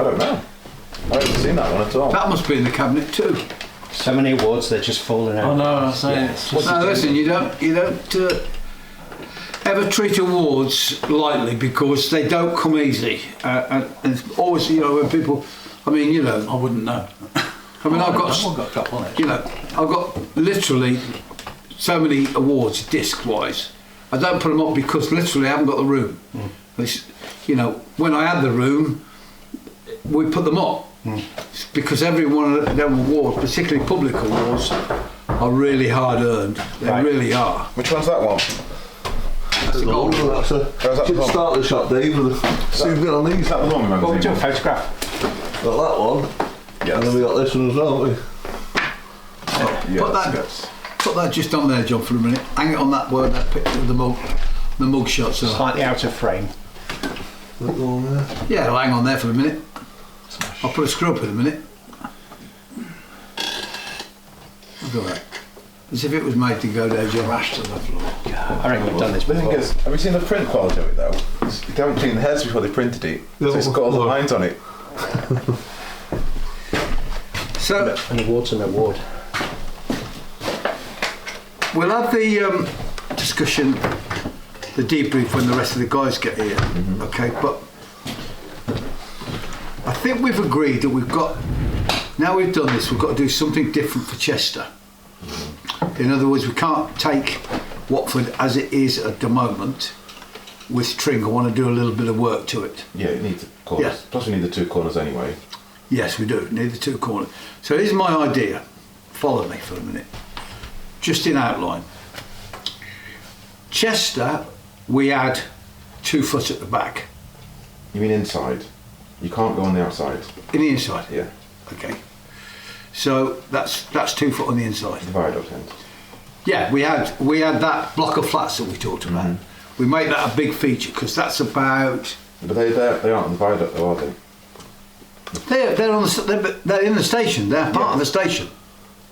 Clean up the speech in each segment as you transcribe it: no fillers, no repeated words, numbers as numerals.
don't know. I haven't seen that one at all. That must be in the cabinet too. So many awards, they're just falling out. Oh no, I'm saying. No, listen, you don't ever treat awards lightly because they don't come easy. And it's always, when people, I wouldn't know. I mean, I've got drop on it. I've got literally so many awards disc-wise. I don't put them up because literally I haven't got the room. When I had the room, we put them up. Because every one of them awards, particularly public awards, are really hard earned. They really are. Which one's that one? That's the gold. Should start the shot, Dave. See if we get on these. Is that the one we Well, we do a photograph. Got that one. Yes. And then we got this one as well, haven't we? Put that just on there, John, for a minute. Hang it on that word, that picture of the mug shots. Slightly out of frame. Yeah, I'll hang on there for a minute. I'll put a screw up in a minute. Look at that. As if it was made to go down your ash to the floor. I reckon we've done this before. The thing is, have you seen the print quality of it though? They haven't cleaned the heads before they printed it, so it's got all the lines on it. So, an award's an award. We'll have the discussion, the debrief when the rest of the guys get here, okay? But I think we've agreed that now we've done this, we've got to do something different for Chester. In other words, we can't take Watford as it is at the moment with Tring. I want to do a little bit of work to it. Yeah, it needs corners. Yeah. Plus we need the two corners anyway. Yes, we do, need the two corners. So here's my idea. Follow me for a minute. Just in outline. Chester, we had 2 foot at the back. You mean inside? You can't go on the outside. In the inside? Yeah. Okay. So that's 2 foot on the inside. The viaduct end. Yeah, we had that block of flats that we talked about. We made that a big feature because that's about. But they aren't on the viaduct though, are they? They're in the station. They're part of the station.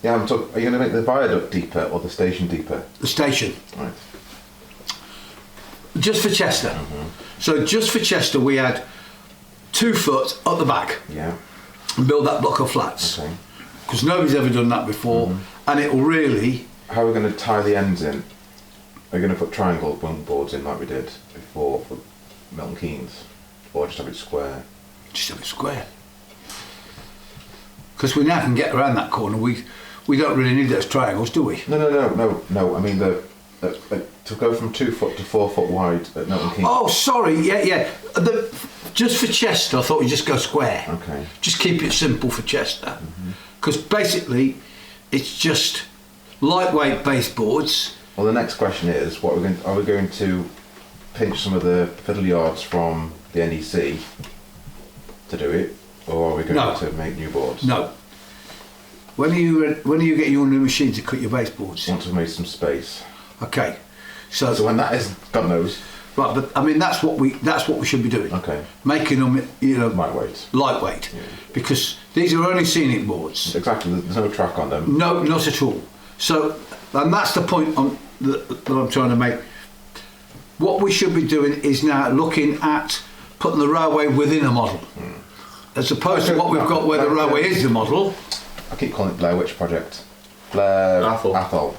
Yeah, I'm talking. Are you going to make the viaduct deeper or the station deeper? The station. Right. Just for Chester. So just for Chester, we had 2 foot at the back. Yeah. And build that block of flats. Okay. Because nobody's ever done that before, and it will really. How are we going to tie the ends in? Are we going to put triangle boards in like we did before for Milton Keynes, or just have it square? Just have it square. Because we now can get around that corner. We don't really need those triangles, do we? No. I mean to go from 2 foot to 4 foot wide at Milton Keynes. Oh, sorry. Yeah. Just for Chester, I thought we'd just go square. Okay. Just keep it simple for Chester, because basically, it's just lightweight baseboards. Well, the next question is, are we going to pinch some of the fiddle yards from the NEC to do it, or are we going to make new boards? No. When are you getting your new machine to cut your baseboards? Once we've made some space. Okay. So when that is, God knows. Right, but I mean that's what we should be doing. Okay. Making them, lightweight. Yeah. Because these are only scenic boards. Exactly. There's no track on them. No, not at all. So, and that's the point that I'm trying to make. What we should be doing is now looking at putting the railway within a model, as opposed to what we've got where the railway is the model. I keep calling it Blair Witch Project. Blair Athol.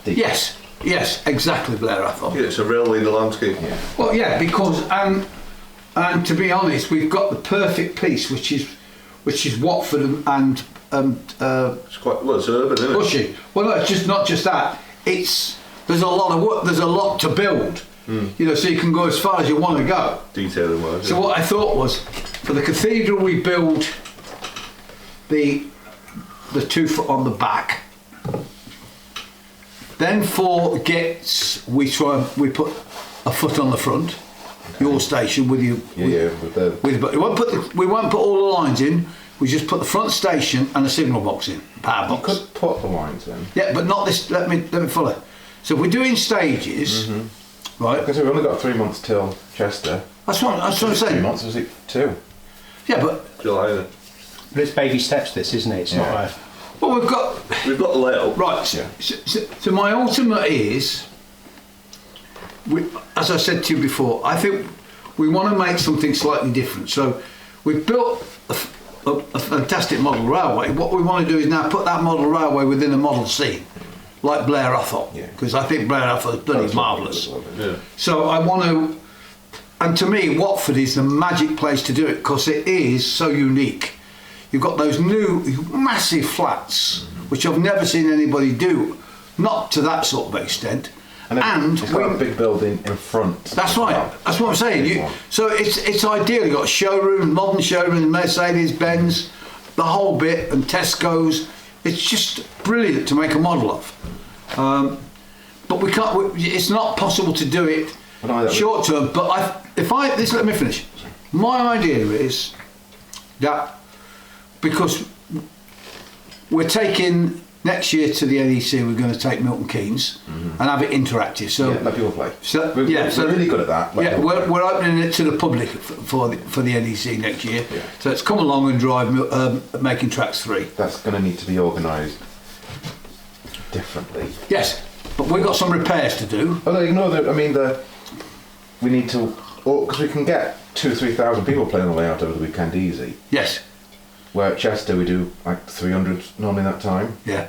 Yes, exactly, Blair Athol. Yeah, it's a railway in the landscape. Yeah. Well, yeah, because and to be honest, we've got the perfect piece, which is Watford and it's quite it's urban, isn't it? Bushy. Well, no, it's not just that. There's a lot of work. There's a lot to build. So you can go as far as you want to go. Detailing wise. So what I thought was, for the cathedral, we build the 2 foot on the back. Then for Gets, we put a foot on the front. Okay. Your station with you. But we won't put all the lines in. We just put the front station and a signal box in. Power box. You could put the lines in. Yeah, but not this. Let me follow. So if we're doing stages, right? Because we've only got 3 months till Chester. That's what I'm saying. 3 months, was it 2? Yeah, but July then. But it's baby steps, this, isn't it? It's not a... Well, we've got the layout. Right. Yeah. So my ultimate is, as I said to you before, I think we want to make something slightly different. So we've built a fantastic model railway. What we want to do is now put that model railway within a model scene, like Blair Athol, because I think Blair Athol is bloody marvellous. Yeah. So I want to, and to me, Watford is the magic place to do it because it is so unique. You've got those new massive flats, which I've never seen anybody do, not to that sort of extent. And it's got a big building in front. That's right. That's what I'm saying. So it's ideal. You've got showrooms, modern showrooms, Mercedes, Benz, the whole bit, and Tesco's. It's just brilliant to make a model of. But we can't. It's not possible to do it short term. But let me finish. My idea is that because we're taking. Next year to the NEC, we're going to take Milton Keynes and have it interactive. So let people play. So, we're really good at that. We're opening it to the public for the NEC next year. Yeah. So it's come along and drive making tracks 3. That's going to need to be organised differently. Yes, but we've got some repairs to do. Oh no, ignore that. I mean, we need to, because we can get 2,000 or 3,000 people playing the layout over the weekend easy. Yes. Where at Chester we do like 300 normally that time. Yeah.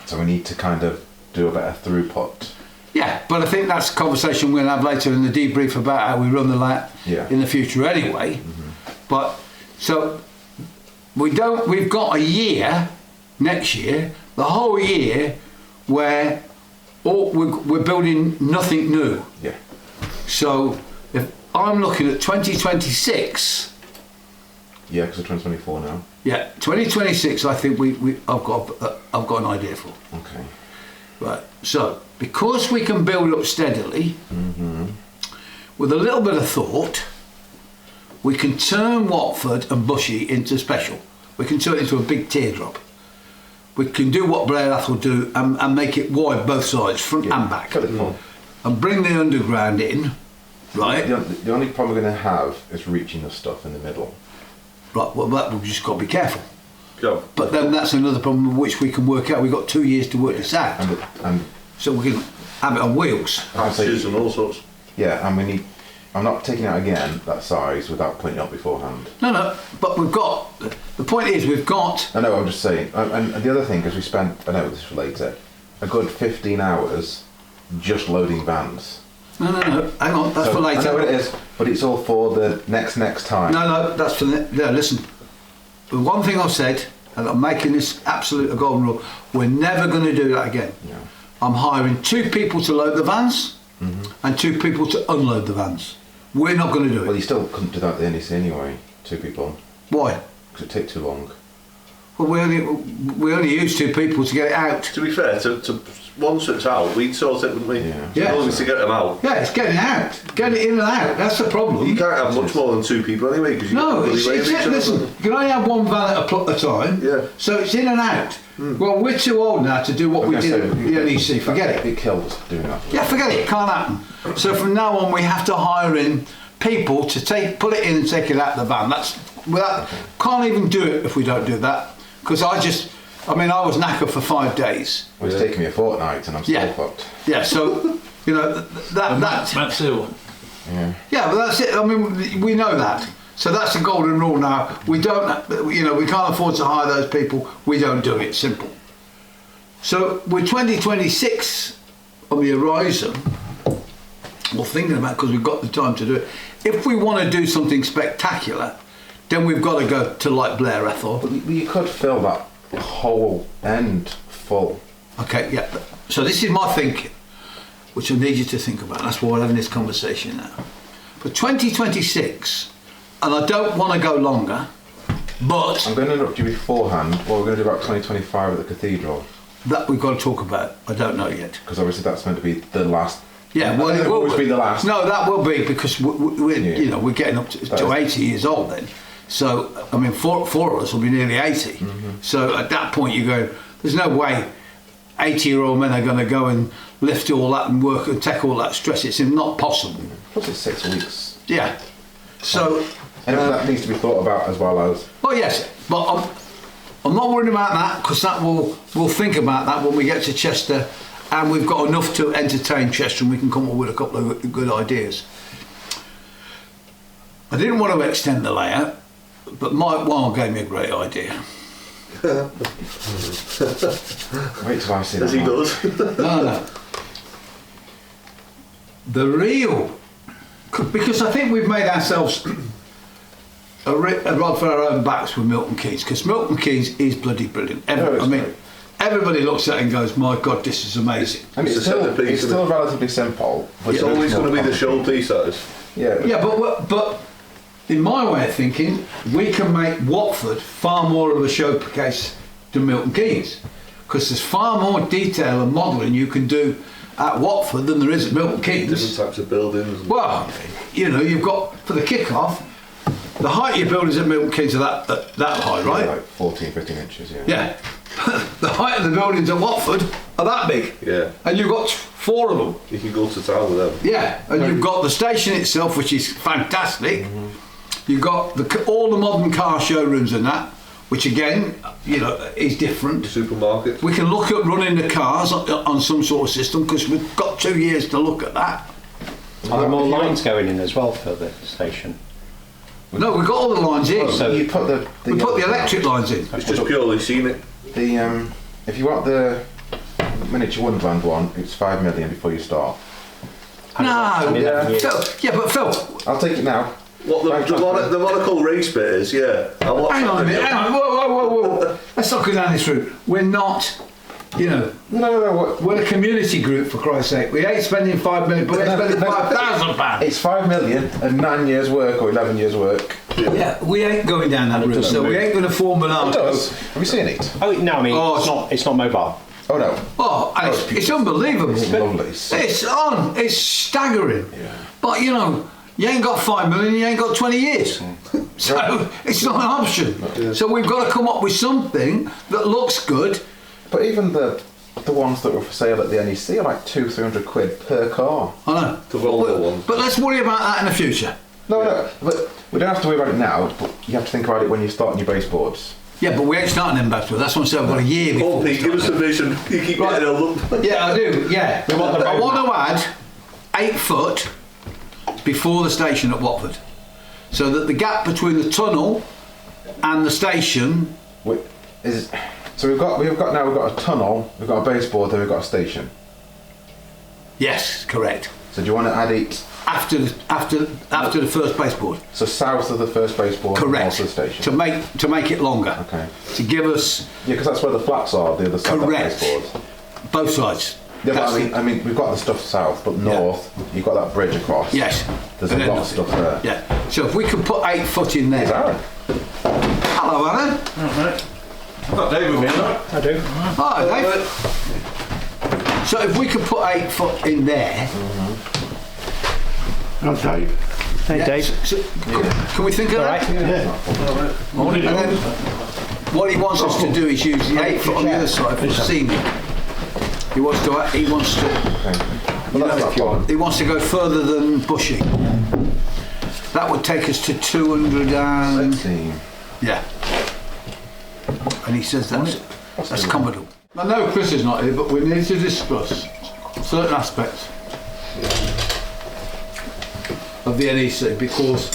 So we need to kind of do a better throughput. Yeah, but I think that's a conversation we're going to have later in the debrief about how we run the layout in the future anyway. But so we've got a year next year, the whole year where we're building nothing new. Yeah. So if I'm looking at 2026. Yeah, because we're 2024 now. Yeah, 2026. I think I've got an idea for. Okay. Right. So because we can build up steadily, with a little bit of thought, we can turn Watford and Bushy into special. We can turn it into a big teardrop. We can do what Blair Athol do and make it wide both sides, front and back, and bring the underground in. Right. The only problem we're going to have is reaching the stuff in the middle. Right, well, that we've just got to be careful. Yeah. But then that's another problem which we can work out. We've got 2 years to work this out. And so we can have it on wheels. Patches and all sorts. Yeah, and we need. I'm not taking out again that size without putting it up beforehand. No, but we've got. The point is, we've got. I know. I'm just saying. And the other thing is, we spent. I know this is for later. A good 15 hours just loading vans. No. Hang on, that's for later. I know it is, but it's all for the next time. No, that's for the. No, listen. The one thing I've said, and I'm making this absolute a golden rule. We're never going to do that again. Yeah. I'm hiring 2 people to load the vans, and 2 people to unload the vans. We're not going to do it. Well, you still couldn't do that at the NEC anyway. 2 people. Why? Because it'd take too long. Well, we only use 2 people to get it out. To be fair, to once it's out, we'd sort it, wouldn't we? Yeah. Only to get them out. Yeah, it's getting it out. Getting it in and out. That's the problem. You can't have much more than 2 people anyway. Cause Listen, you can only have 1 van at a time. Yeah. So it's in and out. Well, we're too old now to do what we did at the NEC. Forget it. It kills doing that. Yeah, forget it. It can't happen. So from now on, we have to hire in people to put it in and take it out the van. Can't even do it if we don't do that. Because I was knackered for 5 days. Well, it's taken me a fortnight and I'm still fucked. Yeah, so, Matt Seal. Yeah, but that's it. I mean, we know that. So that's the golden rule now. We don't, we can't afford to hire those people. We don't do it. Simple. So with 2026 on the horizon, we're thinking about, because we've got the time to do it. If we want to do something spectacular, then we've got to go to like Blair Athol. But you could fill that whole end full. Okay, yeah. So this is my thinking, which I need you to think about. That's why we're having this conversation now. For 2026, and I don't want to go longer, but I'm going to interrupt you beforehand. What we're going to do about 2025 at the Cathedral. That we've got to talk about. I don't know yet. Because obviously that's meant to be the last. Yeah, well, it will always be the last. No, that will be, because we're getting up to 80 years old then. So I mean, four of us will be nearly 80. So at that point, you go, there's no way 80-year-old men are going to go and lift all that and work and take all that stress. It's not possible. Plus it's 6 weeks. Yeah. So. And that needs to be thought about as well as. Well, yes, but I'm not worried about that, because we'll think about that when we get to Chester, and we've got enough to entertain Chester, and we can come up with a couple of good ideas. I didn't want to extend the layout, But Mike Wild gave me a great idea. Wait till I see As that. he does. No. The real, because I think we've made ourselves a rod for our own backs with Milton Keynes, because Milton Keynes is bloody brilliant. Great. Everybody looks at it and goes, "My God, this is amazing." I mean, it's still relatively simple. But It's always going to be the showpiece, that is. Yeah. But in my way of thinking, we can make Watford far more of a showcase than Milton Keynes, because there's far more detail and modelling you can do at Watford than there is at Milton Keynes. Different types of buildings. Well, you've got, for the kick-off, the height of your buildings at Milton Keynes are that high, right? Like 14, 15 inches, yeah. Yeah. The height of the buildings at Watford are that big. Yeah. And you've got 4 of them. You can go to town with them. Yeah. And you've got the station itself, which is fantastic. You've got all the modern car showrooms and that, which again, is different. Supermarket. We can look at running the cars on some sort of system, because we've got 2 years to look at that. Are there more lines going in as well for the station? No, we've got all the lines in. So You put the we put the electric lines in. It's just purely scenic. if you want the miniature Wonderland one, it's 5 million before you start. No, Yeah. Phil, I'll take it now. What the Monaco race bit is, yeah. hang on a minute, whoa. Let's not go down this route. We're not, No. we're a community group, for Christ's sake. We ain't spending 5 million, but we're spending £5,000. It's 5 million and 9 years' work or 11 years' work. Yeah, we ain't going down that route, so we ain't going to form an It arc. does. Have you seen it? Oh no, I mean it's not mobile. Oh no. Oh, and it's unbelievable. It's lovely. It's staggering. Yeah. But you ain't got 5 million, you ain't got 20 years. So it's not an option. So we've got to come up with something that looks good. But even the ones that were for sale at the NEC are like 200-300 quid per car. I know. The Volvo ones. But let's worry about that in the future. No, but we don't have to worry about it now, but you have to think about it when you start your baseboards. Yeah, but we ain't starting them back to it. That's what I said. I've got a year before. Oh, Pete, give us a vision. You keep getting held up. Yeah, I do. Yeah. We want the I want roadmap. to add 8 foot before the station at Watford, so that the gap between the tunnel and the station. So we've got a tunnel, we've got a baseboard, then we've got a station. Yes, correct. So do you want to add it? After the first baseboard. So south of the first baseboard, and Correct. north of the station. To make it longer. Okay. To give us Yeah, because that's where the flats are, the other side Correct. of the baseboard. both sides. Yeah, That's but I mean, we've got the stuff south, but north, you've got that bridge across. Yes. There's And a then lot of stuff there. Yeah. So if we could put 8 foot in there. Is Aaron? Hello, Alan. I've got Dave with me, haven't I do. Hi, Dave. So if we could put 8 foot in there. Not Dave. Hey Dave. So, can we think of All that? right. And then what he wants us to do is use the 8 foot on the other side for the ceiling. He wants to Well, that's not fun. he wants to go further than Bushy. That would take us to 200 and 16. yeah. And he says that's commodore. I know Chris is not here, but we need to discuss certain aspects of the NEC, because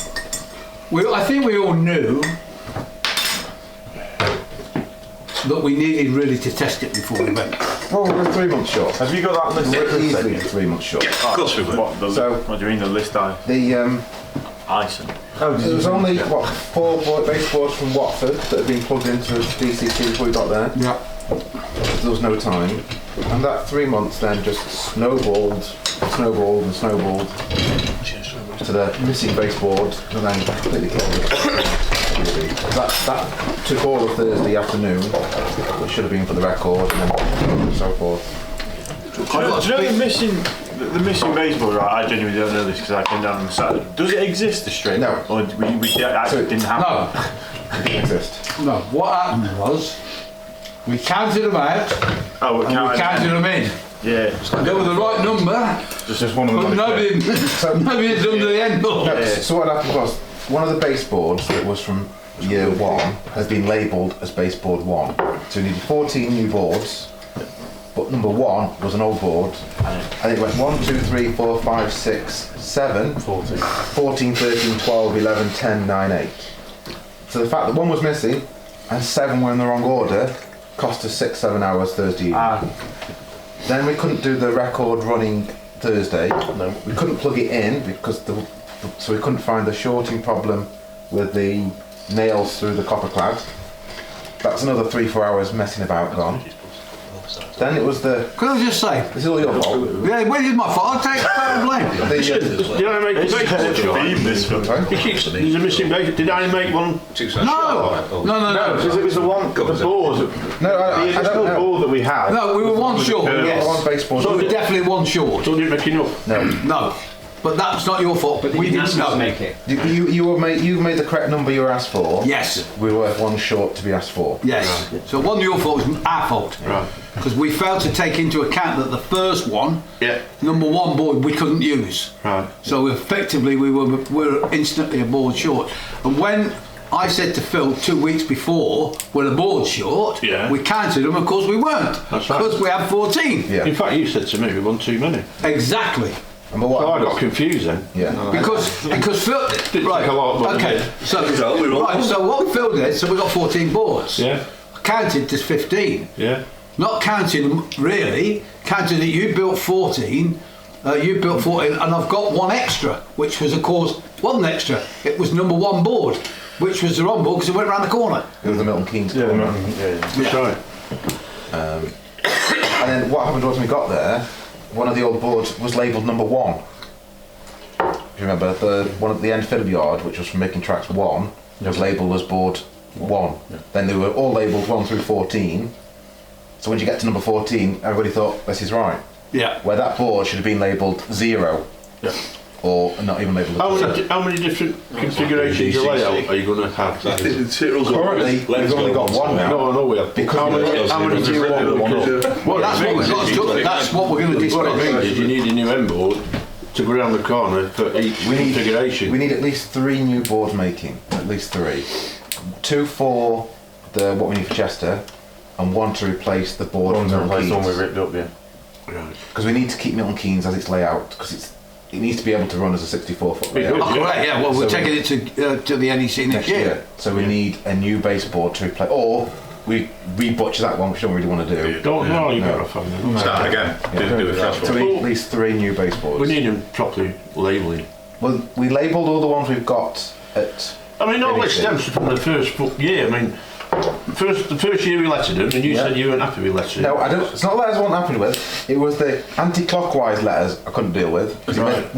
I think we all knew that we needed really to test it before we went. Well, we're 3 months short. Have you got that list? We're easily 3 months short. Of course we will. What, what do you mean, the list I sent? There was only 4 baseboards from Watford that had been plugged into DCT before we got there. Yeah. There was no time, and that 3 months then just snowballed to the missing baseboard, and then completely killed it. That took all of Thursday afternoon, which should have been for the record, and then so forth. Do you know the missing baseboard? Right, I genuinely don't know this because I came down on Saturday. Does it exist, the straight? No. Or we actually didn't have No. It didn't exist. No. What happened was we counted them out Oh, and we counted them in. Yeah. They were the right number, Just one of but them. nobody had done the end. No, so what happened was, one of the baseboards that was from year 1 has been labelled as baseboard 1. So we needed 14 new boards, but number 1 was an old board, and it went 1, 2, 3, 4, 5, 6, 7, 14, 13, 12, 11, 10, 9, 8. So the fact that one was missing and 7 were in the wrong order cost us 6-7 hours Thursday evening. Then we couldn't do the record running Thursday. No. We couldn't plug it in because so we couldn't find the shorting problem with the nails through the copper clad. That's another 3-4 hours messing about gone. Then it was the... Can I just say? This is all your fault. Yeah, well, it's my fault. I'll take total blame. Did I make a baseboard shot? Sorry? There's a missing baseboard. Did I make one? No. Because it was the one, the board. No, I The don't original know. board that we had. No, we were one short. Yeah, one baseboard. We were definitely one short. So I didn't make enough. No. But that's not your fault. But we didn't know. make it. You made the correct number you were asked for. Yes. We were one short to be asked for. Yes. So it wasn't your fault, it was our fault. Right. Because we failed to take into account that the first one, Yeah. number 1 board, we couldn't use. Right. So effectively we were instantly a board short. And when I said to Phil 2 weeks before, we're a board short, Yeah. we counted them, of course we weren't. That's right. Because we had 14. Yeah. In fact, you said to me we won too many. Exactly. And but what So I happened got confused then. Yeah. Because Phil... Didn't take a lot, but- okay, so what Phil did, so we got 14 boards. Yeah. Counted to 15. Yeah. Not counting them really, counting that you built 14, and I've got one extra, which was of course wasn't extra. It was number 1 board, which was the wrong board because it went round the corner. It was the Milton Keynes Yeah. corner. That's right. And then what happened was when we got there, one of the old boards was labelled number 1. Do you remember the one at the end fiddle yard, which was from Making Tracks 1, was labelled as board 1. Then they were all labelled 1 through 14. So when you get to number 14, everybody thought this is right. Yeah. Where that board should have been labelled 0. Yeah. Or not even labelled as 0. How many different configurations of layout are you going to have? Currently, we've only got one now. No, I know we have. Because How many do you want? Well, that's what we're going to What I mean discuss. is you need a new end board to go around the corner for each configuration. We need at least 3 new boards making. At least 3. 2 for what we need for Chester, and 1 to replace the board from Milton Keynes. ripped up, yeah. Because we need to keep Milton Keynes as its layout, because it needs to be able to run as a 64-foot Be good. layout Oh, correct, yeah, well, we're So taking it to the NEC next year. So we need a new baseboard to replace, or we rebutcher that one, which we don't really want to do. Don't know, you No. better find them. Start again. Do a fresh So one. we need at least 3 new baseboards. We need them properly labelling. Well, we labelled all the ones we've got at... I mean, all NEC. this stems from the first year. I mean, the first year we lettered them, and you said you weren't happy with lettering. No, I don't. It's not letters I wasn't happy with. It was the anti-clockwise letters I couldn't deal with because Right.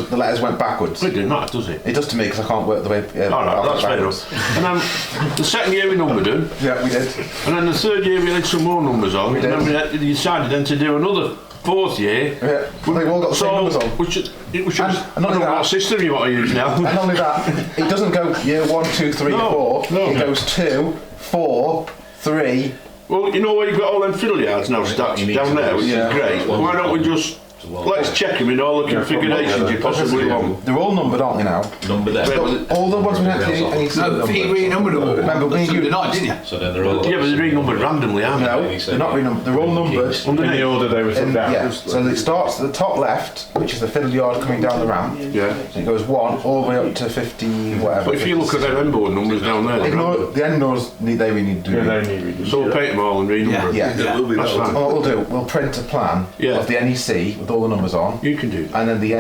the letters went backwards. It didn't matter, does it? It does to me because I can't work the way. All right, that's fair backwards. enough. And then the second year we numbered them, Yeah, we did. and then the third year we had some more numbers on, We and then did. we decided then to do another 4th year. Yeah, well, they've all got the same numbers on. Which is, And I not don't only know that- what system you want to use now. And not only that, it doesn't go year 1, 2, 3, No, 4. no. It goes 2, 4, 3. Well, you know where you've got all them fiddle yards now stacked down there, which Yeah. is great. Why don't we just let's check them in all the configurations you possibly want? They're all numbered, aren't they now? Number there. All the ones we had to No, you renumbered them all. Remember, we Sunday night, didn't you? So then they're all. Yeah, but they're renumbered randomly, aren't they? No, they're not renumbered. They're all numbered. Underneath. order they were Yeah, so it starts at the top left, which is the fiddle yard coming down the ramp. Yeah. So it goes 1 all the way up to 50, whatever. But if you look at their end board numbers down there, they're Ignore random. the end doors. They really need to do. So we'll paint them all and renumber them. Yeah. It will be That's that. fine. What we'll do, we'll print a plan Yeah. of the NEC with all the numbers on, You can do that. and then the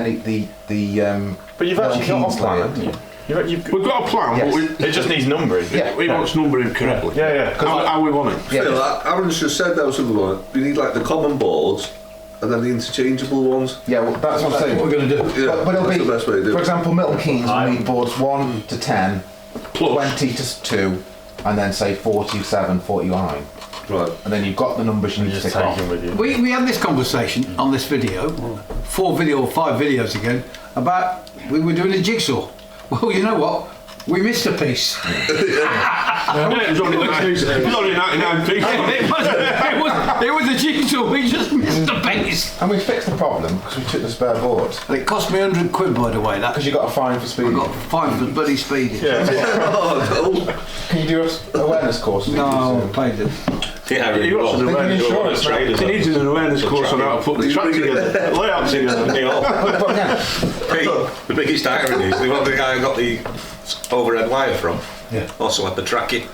But you've actually got Keynes a plan, layout. haven't you? We've got a plan, Yes. but It just needs numbering. Yeah. we want to number him correctly. Yeah. How we want it. Yeah. Phil, Aaron's just said that was something like we need like the common boards and then the interchangeable ones. Yeah, well, that's what I'm saying. What we're going to do. Yeah, But it'll that's be, the best way to do for it. example, Milton Keynes will need boards 1 to 10, Plus. 20 to 2, and then say 47, 49. Right. And then you've got the numbers you need to tick off. We had this conversation on this video, 5 videos ago, about we were doing a jigsaw. Well, you know what? We missed a piece. It was only 99 pieces. it was a jigsaw, we just missed a piece. And we fixed the problem because we took the spare board. And it cost me 100 quid, by the way. That Because you got a fine for speeding. I got fined for bloody speeding. Can you do an awareness course? No, I paid it. Yeah, He wants an awareness insurance, course. He needs an awareness course on how to put the track together, layout together. But again, The biggest irony is the one guy who got the overhead wire from. Yeah. Also had the tracking.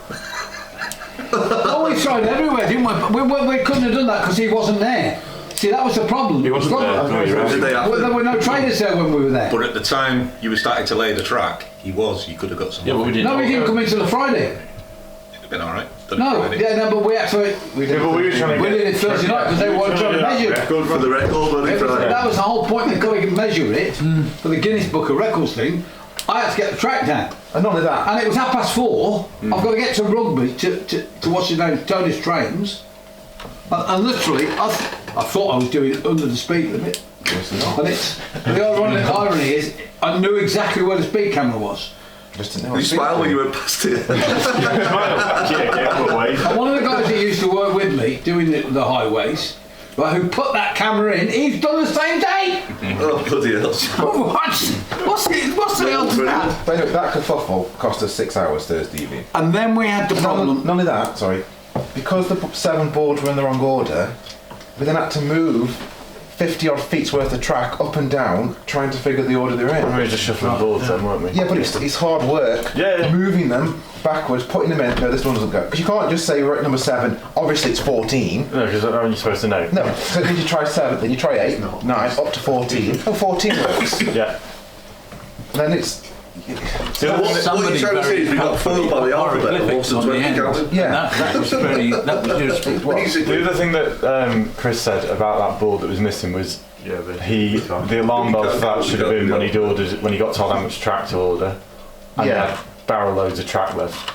Oh, we tried everywhere, didn't we? We couldn't have done that because he wasn't there. See, that was the problem. He wasn't there. No, you're right. Did they have Well, there were no traders there when we were there. But at the time you were starting to lay the track, you could have got some. Yeah, but we didn't. No, we didn't come until the Friday. It'd have been alright. No, yeah, no, but we had to. We did it Thursday night because they weren't trying to measure it. For the record, wasn't it? That was the whole point. They've got to measure it for the Guinness Book of Records thing. I had to get the track down. And not only that, And it was 4:30. I've got to get to Rugby to what's his name, Tony's trains. And literally, I thought I was doing it under the speed limit. And it's the irony is, I knew exactly where the speed camera was. just didn't know. You smiled when you went past it. And one of the guys that used to work with me doing the highways, right, who put that camera in, he's done the same day. Oh, bloody hell. What's the odds of that? But anyway, that kerfuffle cost us 6 hours Thursday evening. And then we had the problem. Not only that, sorry, because the 7 boards were in the wrong order, we then had to move 50 odd feet's worth of track up and down, trying to figure the order they're in. We were just shuffling boards then, weren't we? Yeah, but it's hard work. Yeah. Moving them backwards, putting them in. No, this one doesn't go. Because you can't just say we're at number 7. Obviously, it's 14. No, because aren't you supposed to know? No. So then you try 7, then you try 8, 9, up to 14. Oh, 14 works. Yeah. And then it's. So what you're trying to say is we got phoned by the alphabet and lost the 20 counted? Yeah. That was just The other thing that Chris said about that board that was missing was the alarm bell for that should have been when he got told how much track to order, and he had barrel loads of track left.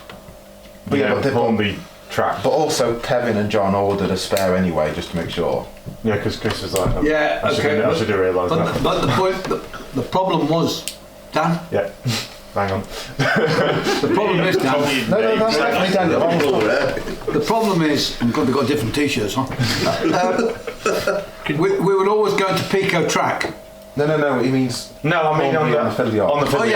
But yeah, but they Hornby track. But also, Kevin and John ordered a spare anyway, just to make sure. Yeah, because Chris was like, Yeah, I should have realised that. But the point, the problem was, Dan. Yeah. Hang on. The problem is, Dan. No, that's definitely Daniel. The problem is, and God, they've got different T-shirts, huh? We were always going to Pico track. No, he means. No, I mean on the fiddly yard. On the fiddly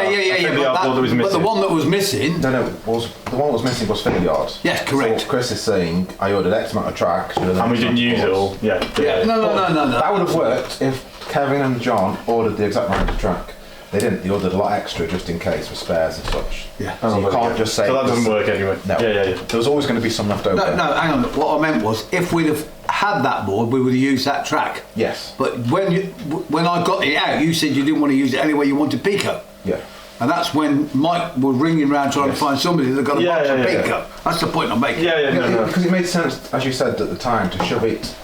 yard. But the one that was missing. No, the one that was missing was fiddly yard. Yes, correct. So what Chris is saying, I ordered X amount of track. And we didn't use it all. Yeah. No. That would have worked if Kevin and John ordered the exact amount of track. They didn't. They ordered a lot extra just in case for spares and such. Yeah. So you can't just say. So that doesn't work anyway. No. Yeah. There was always going to be some left over. No, hang on. What I meant was, if we'd have had that board, we would have used that track. Yes. But when I got it out, you said you didn't want to use it anyway. You wanted Pico. Yeah. And that's when Mike was ringing around trying to find somebody that got a box of Pico. That's the point I'm making. Yeah. Because it made sense, as you said at the time, to shove it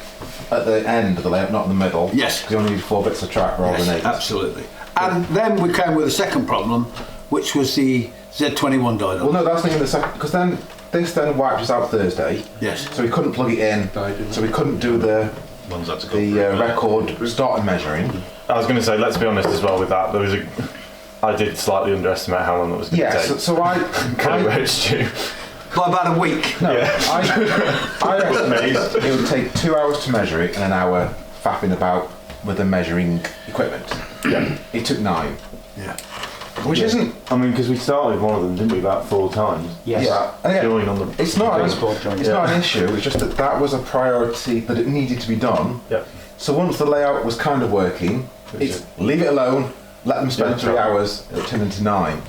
at the end of the layout, not in the middle. Yes. Because you only need 4 bits of track rather than 8. Absolutely. And then we came with a second problem, which was the Z21 dyno. Well, no, that's not even the second, because then this wiped us out Thursday. Yes. So we couldn't plug it in, so we couldn't do the record starting measuring. I was going to say, let's be honest as well with that. I did slightly underestimate how long it was going to take. So I edged you. By about a week. No, I estimated it would take 2 hours to measure it and an hour faffing about with the measuring equipment. Yeah. It took 9. Yeah. Which isn't. I mean, because we started one of them, didn't we, about 4 times? Yes. Yeah. And again, Join on the it's not Baseboard an issue. It's just that was a priority that it needed to be done. Yeah. So once the layout was kind of working, it's leave it alone. Let them spend 3 hours. It turned into 9.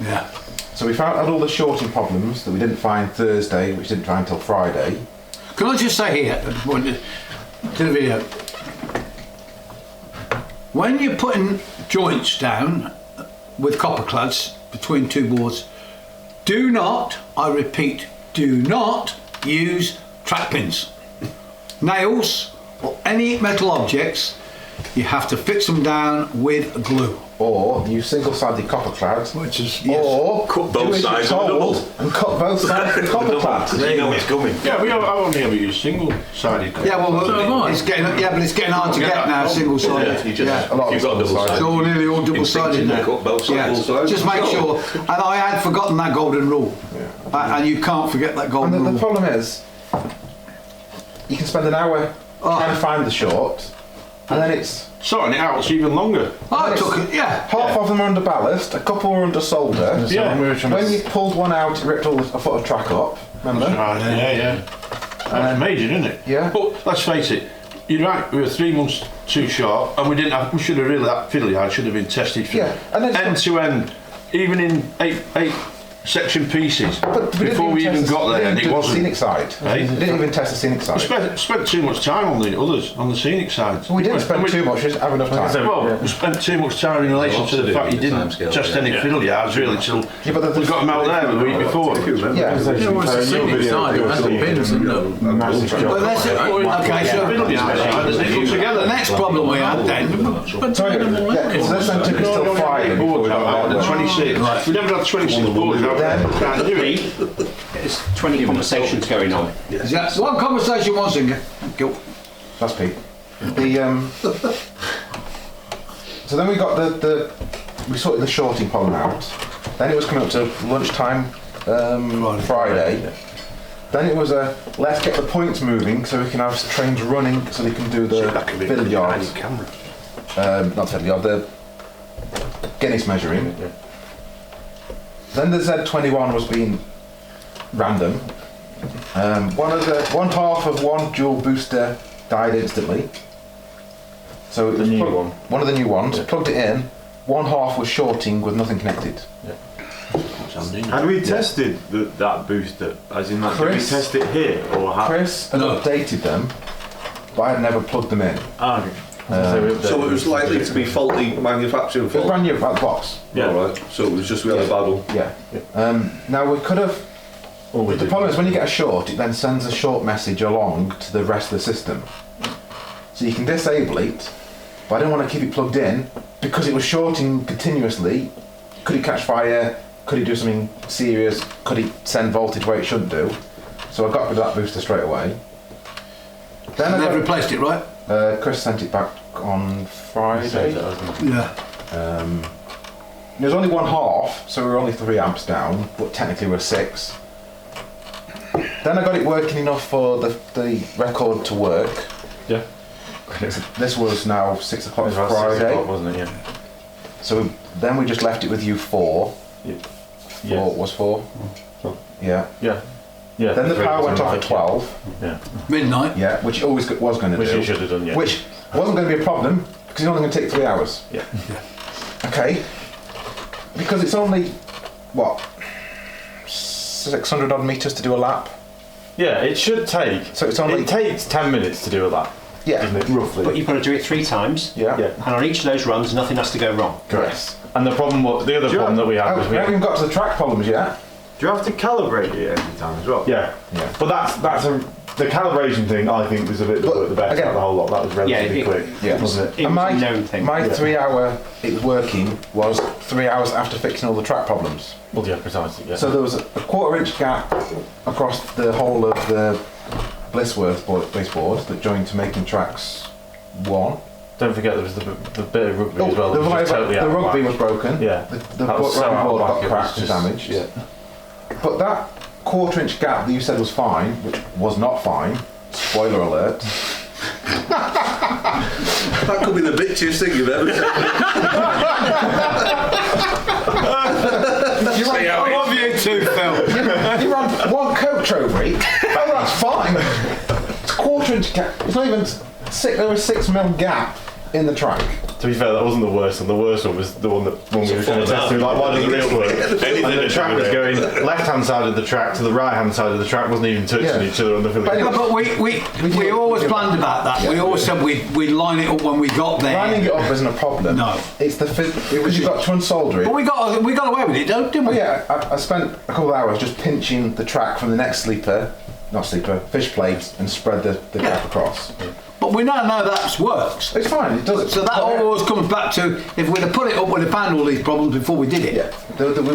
Yeah. So we found out all the shorting problems that we didn't find Thursday, which didn't find until Friday. Can I just say here, to the video, when you're putting joints down with copper clads between 2 boards, do not, I repeat, do not use track pins. Nails or any metal objects, you have to fix them down with glue. Or use single-sided copper clads, Which is or Cut both sides of the double. and cut both sides of the copper clads. You know it's coming. Yeah, I only ever use single-sided. Yeah, well, it's getting hard to get now, single-sided. A lot of You've got double-sided. It's all nearly all double-sided now. Cut both sides. Yeah. Just make sure, and I had forgotten that golden rule, and you can't forget that golden And rule. the problem is, you can spend an hour trying to find the short, and then it's Sorting it out's even longer. I took it, half of them are under ballast, a couple are under solder. Yeah. When you pulled one out, it ripped a foot of track up. Remember? Yeah. That's major, isn't it? Yeah. But let's face it, you're right. We were 3 months too short, and we didn't have. We should have really that fiddly yard should have been tested for Yeah, and then end to end even in eight section pieces, before we even got there, and it wasn't. Scenic side. Eh? We didn't even test the scenic side. We spent too much time on the others, on the scenic side. Well, we didn't spend too much, we just have enough time. Well, we spent too much time in relation to the fact you didn't test any fiddle yards really till we got them out there the week before. Yeah. There was a scenic side, it had the pins and Well, that's it. Okay, so the next problem we had then. So this then took us till Friday before we got The 26. We never had 26 boards out there. Can't do it. There's 20 conversations going on. Yeah, one conversation, one singer. That's Pete. So then we got we sorted the shorting problem out. Then it was coming up to lunchtime Friday. Then it was let's get the points moving so we can have trains running so they can do the fiddle yards. Not fiddle yard, the Guinness measuring. Then the Z21 was being random. One half of one dual booster died instantly. So it was one of the new ones, plugged it in, one half was shorting with nothing connected. Had we tested that booster, as in that, did we test it here? Chris had updated them, but I had never plugged them in. So it was likely to be faulty manufacturing It was fault. brand new out the box. Yeah. Alright, so it was just really bad one. Yeah. Now we could have. The problem is when you get a short, it then sends a short message along to the rest of the system. So you can disable it, but I don't want to keep it plugged in because it was shorting continuously. Could it catch fire? Could it do something serious? Could it send voltage where it shouldn't do? So I got rid of that booster straight away. Then They've replaced it, right? Chris sent it back on Friday. Yeah. There was only one half, so we were only 3 amps down, but technically we're 6. Then I got it working enough for the record to work. Yeah. This was now 6 o'clock It was Friday. 6 o'clock, wasn't it? Yeah. So then we just left it with you 4. Yeah. 4 was 4. Yeah. Yeah. Yeah. Then the three power was went on off at mic, 12. Yeah. Midnight. Yeah, which it always was going to do. Which you should have done, yeah. Which wasn't going to be a problem because it's only going to take 3 hours. Yeah. Okay. Because it's only what 600 odd meters to do a lap. Yeah, it should take. So it's only. It takes 10 minutes to do a lap. Yeah, Isn't it? Roughly. But you've got to do it 3 times. Yeah. Yeah. And on each of those runs, nothing has to go wrong. Correct. And the other problem that we had was We haven't even got to the track problems yet. Do you have to calibrate it every time as well? Yeah. Yeah. But the calibration thing I think was a bit the best again, out of the whole lot. That was relatively quick, Yeah. wasn't it? It And was a known thing. my 3 hour it was working was 3 hours after fixing all the track problems. Well, yeah, precisely. Yeah. So there was a 1/4 inch gap across the whole of the Blissworth baseboard that joined to making tracks 1. Don't forget there was the bit of rugby as well. The, that was just totally out of rugby whack. was broken. Yeah. The That was so round out of board whack, got it was cracked and just- damaged. Yeah. But that 1/4 inch gap that you said was fine, which was not fine, spoiler alert, That could be the bitchiest thing you've ever said. I love you too, Phil. you ran 1 coach over it, oh that's fine. It's 1/4 inch gap, it's not even there was 6 mil gap in the track. To be fair, that wasn't the worst one. The worst one was the one that when we were trying to test it, like, why doesn't this work? And the track was going left-hand side of the track to the right-hand side of the track, wasn't even touching each other on the field. No, but we always planned about that. We always said we'd line it up when we got there. Lining it up isn't a problem. No. It's because you've got to unsolder it. But we got away with it, didn't Oh we? yeah, I spent a couple of hours just pinching the track from the next fish plate and spread the gap across. But we now know that works. It's fine, it does it. So that always comes back to if we'd have put it up, we'd have found all these problems before we did it. Yeah.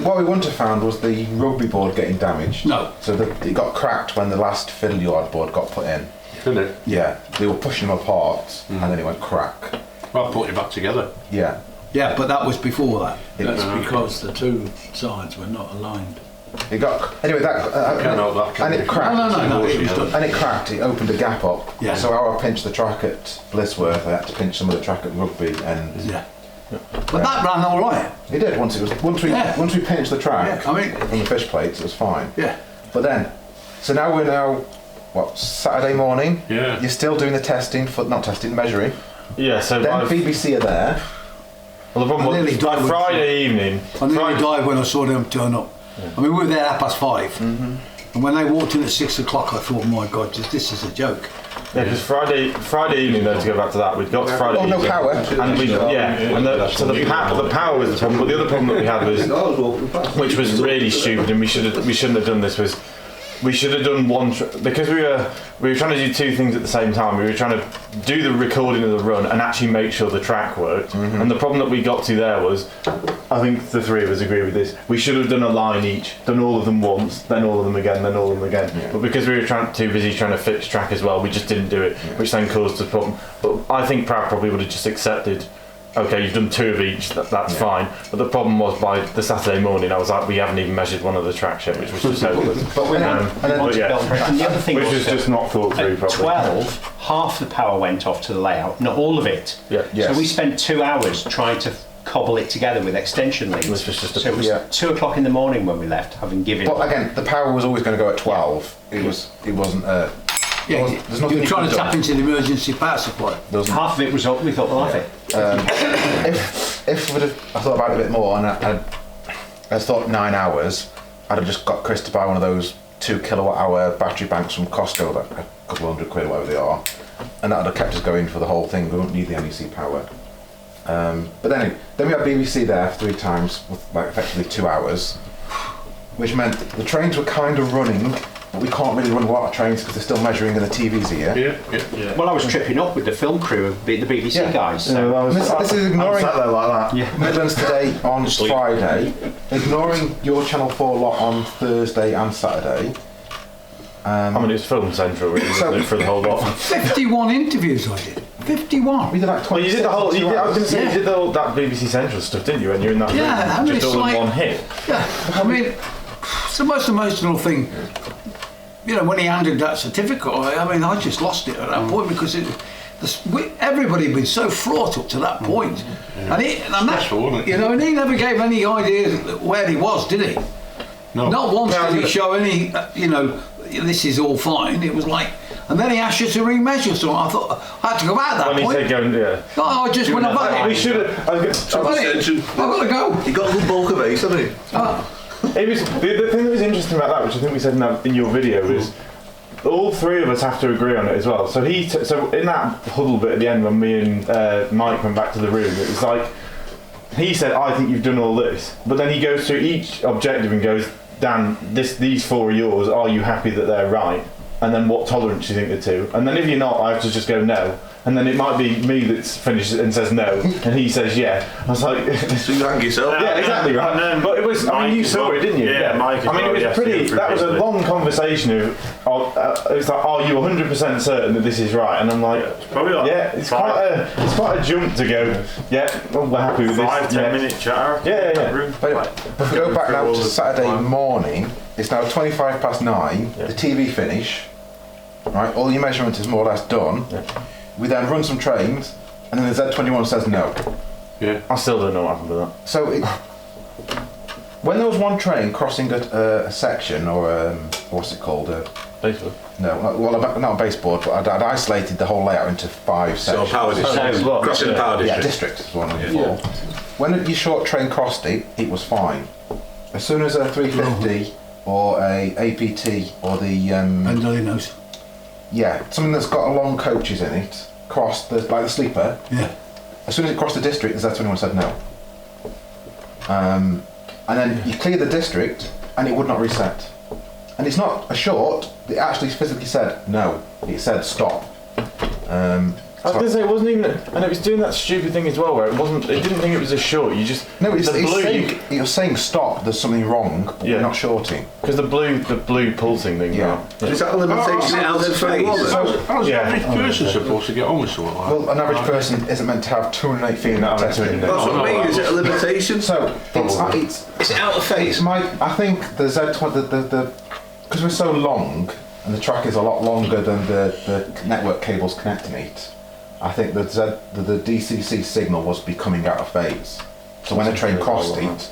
What we wouldn't have found was the rugby board getting damaged. No. So it got cracked when the last fiddle yard board got put in. Didn't it? Yeah. They were pushing them apart and then it went crack. Well, put it back together. Yeah. Yeah, but that was before that. That's because the 2 sides were not aligned. It got anyway and it cracked. No, it was done. And it cracked. It opened a gap up. Yeah. So how I pinched the track at Blissworth, I had to pinch some of the track at Rugby, and Yeah. But that ran all right. it did once we pinched the track Yeah, I mean- from the fish plates, it was fine. Yeah. But then, so now we're Saturday morning. Yeah. You're still doing the testing measuring. Yeah, so Then I've- BBC are there. Well, the problem was by Friday evening. I nearly died when I saw them turn up. Yeah. I mean, we were there at 5:30, and when they walked in at 6 o'clock, I thought, my God, this is a joke. Yeah, because Friday evening, though, to go back to that, we'd got to Friday evening. no power. And the power was the problem, but the other problem that we had was, which was really stupid, and we shouldn't have done this, was we should have done one, because we were trying to do two things at the same time. We were trying to do the recording of the run and actually make sure the track worked. And the problem that we got to there was, I think the three of us agree with this, we should have done a line each, done all of them once, then all of them again, then all of them again. Yeah. But because we were too busy trying to fix track as well, we just didn't do it, which then caused a problem. But I think Pratt probably would have just accepted, okay, you've done two of each, that's fine. But the problem was, by the Saturday morning, I was like, we haven't even measured one of the tracks yet, which was just hopeless. And the other thing was just not thought through properly. 12, half the power went off to the layout, not all of it. So we spent 2 hours trying to cobble it together with extension links. So it was 2 o'clock in the morning when we left, having given. But again, the power was always going to go at 12. It wasn't. Yeah, you're trying to tap into the emergency power supply. Half of it was up, we thought, well, half it. If I thought about it a bit more, and I thought 9 hours, I'd have just got Chris to buy one of those 2 kilowatt-hour battery banks from Costco, like a couple £100 or whatever they are, and that would have kept us going for the whole thing. We wouldn't need the NEC power. But then we had BBC there 3 times, with like effectively 2 hours, which meant the trains were kind of running. But we can't really run a lot of trains because they're still measuring and the TV's here. Yeah. Well, I was tripping up with the film crew of the BBC guys. So. This is ignoring sat there like that. Midlands Today on Friday, ignoring your Channel 4 lot on Thursday and Saturday. I mean, it was Film Central really, wasn't it, for the whole lot. 51 interviews I did. 51. We did like 20. Well, you did the whole. I was going to say you did that BBC Central stuff, didn't you? When you were in that room, just all in one hit. Yeah, I mean, it's the most emotional thing. You know, when he handed that certificate, I just lost it at that point because everybody had been so fraught up to that point. And he never gave any idea where he was, did he? No. Not once did he show any, this is all fine. It was like, and then he asked you to remeasure, so I thought I had to go out that point. When he said go, No, I just went about it. We should have. I've got to go. He got a good bulk of ace, hasn't he? It was the thing that was interesting about that, which I think we said in your video, is all three of us have to agree on it as well. So so in that huddle bit at the end when me and Mike went back to the room, it was like he said, "I think you've done all this," but then he goes through each objective and goes, "Dan, these 4 are yours. Are you happy that they're right? And then what tolerance do you think they're to? And then if you're not, I have to just go no." And then it might be me that's finished and says no, and he says yeah. I was like, so you hang yourself. Yeah, exactly right. But it was. I mean, you saw it, didn't you? Yeah, Mike. I mean, it was pretty. That was a long conversation of. It was like, are you 100% certain that this is right? And I'm like, probably like it's quite a jump to go. Yeah, well, we're happy with this. 5-10 minute chatter. Yeah. But if we go back now to Saturday morning, it's now 9:25. The TV finish. Right, all your measurement is more or less done. Yeah. We then run some trains, and then the Z21 says no. Yeah. I still don't know what happened to that. So, when there was one train crossing a section, or what's it called? Baseboard? No, not a baseboard, but I'd isolated the whole layout into 5 sections. So power district. Crossing power district. Yeah, district is one of the 4. When your short train crossed it, it was fine. As soon as a 350 or a APT or the Pendolinos. Yeah, something that's got a long coaches in it, crossed like the sleeper. Yeah. As soon as it crossed the district, the Z21 said no. And then you clear the district, and it would not reset. And it's not a short; it actually physically said no. It said stop. I was going to say it wasn't even, and it was doing that stupid thing as well, where it didn't think it was a short. You just you're saying stop. There's something wrong. But you're not shorting because the blue pulsing thing. Yeah. Is that a limitation out of phase? How's the average person supposed to get on with something like that? Well, an average person isn't meant to have 208 feet in that testing. That's what I mean. Is it a limitation? So it's out of phase. I think the Z20 because we're so long and the track is a lot longer than the network cables connecting it. I think the DCC signal was becoming out of phase. So when the train crossed it,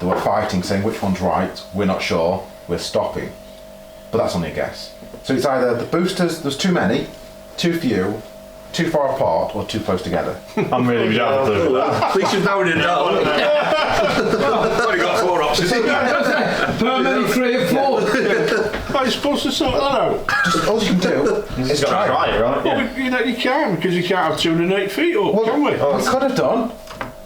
they were fighting, saying which one's right, we're not sure, we're stopping. But that's only a guess. So it's either the boosters, there's too many, too few, too far apart or too close together. I'm really down to do that. At least you've narrowed it down. Only got 4 options. Permanently 3 and 4. Are you supposed to sort that out? Just all you can do is Got to try try it, right? Well, Yeah. you can, because you can't have 208 feet up, can we? We could have done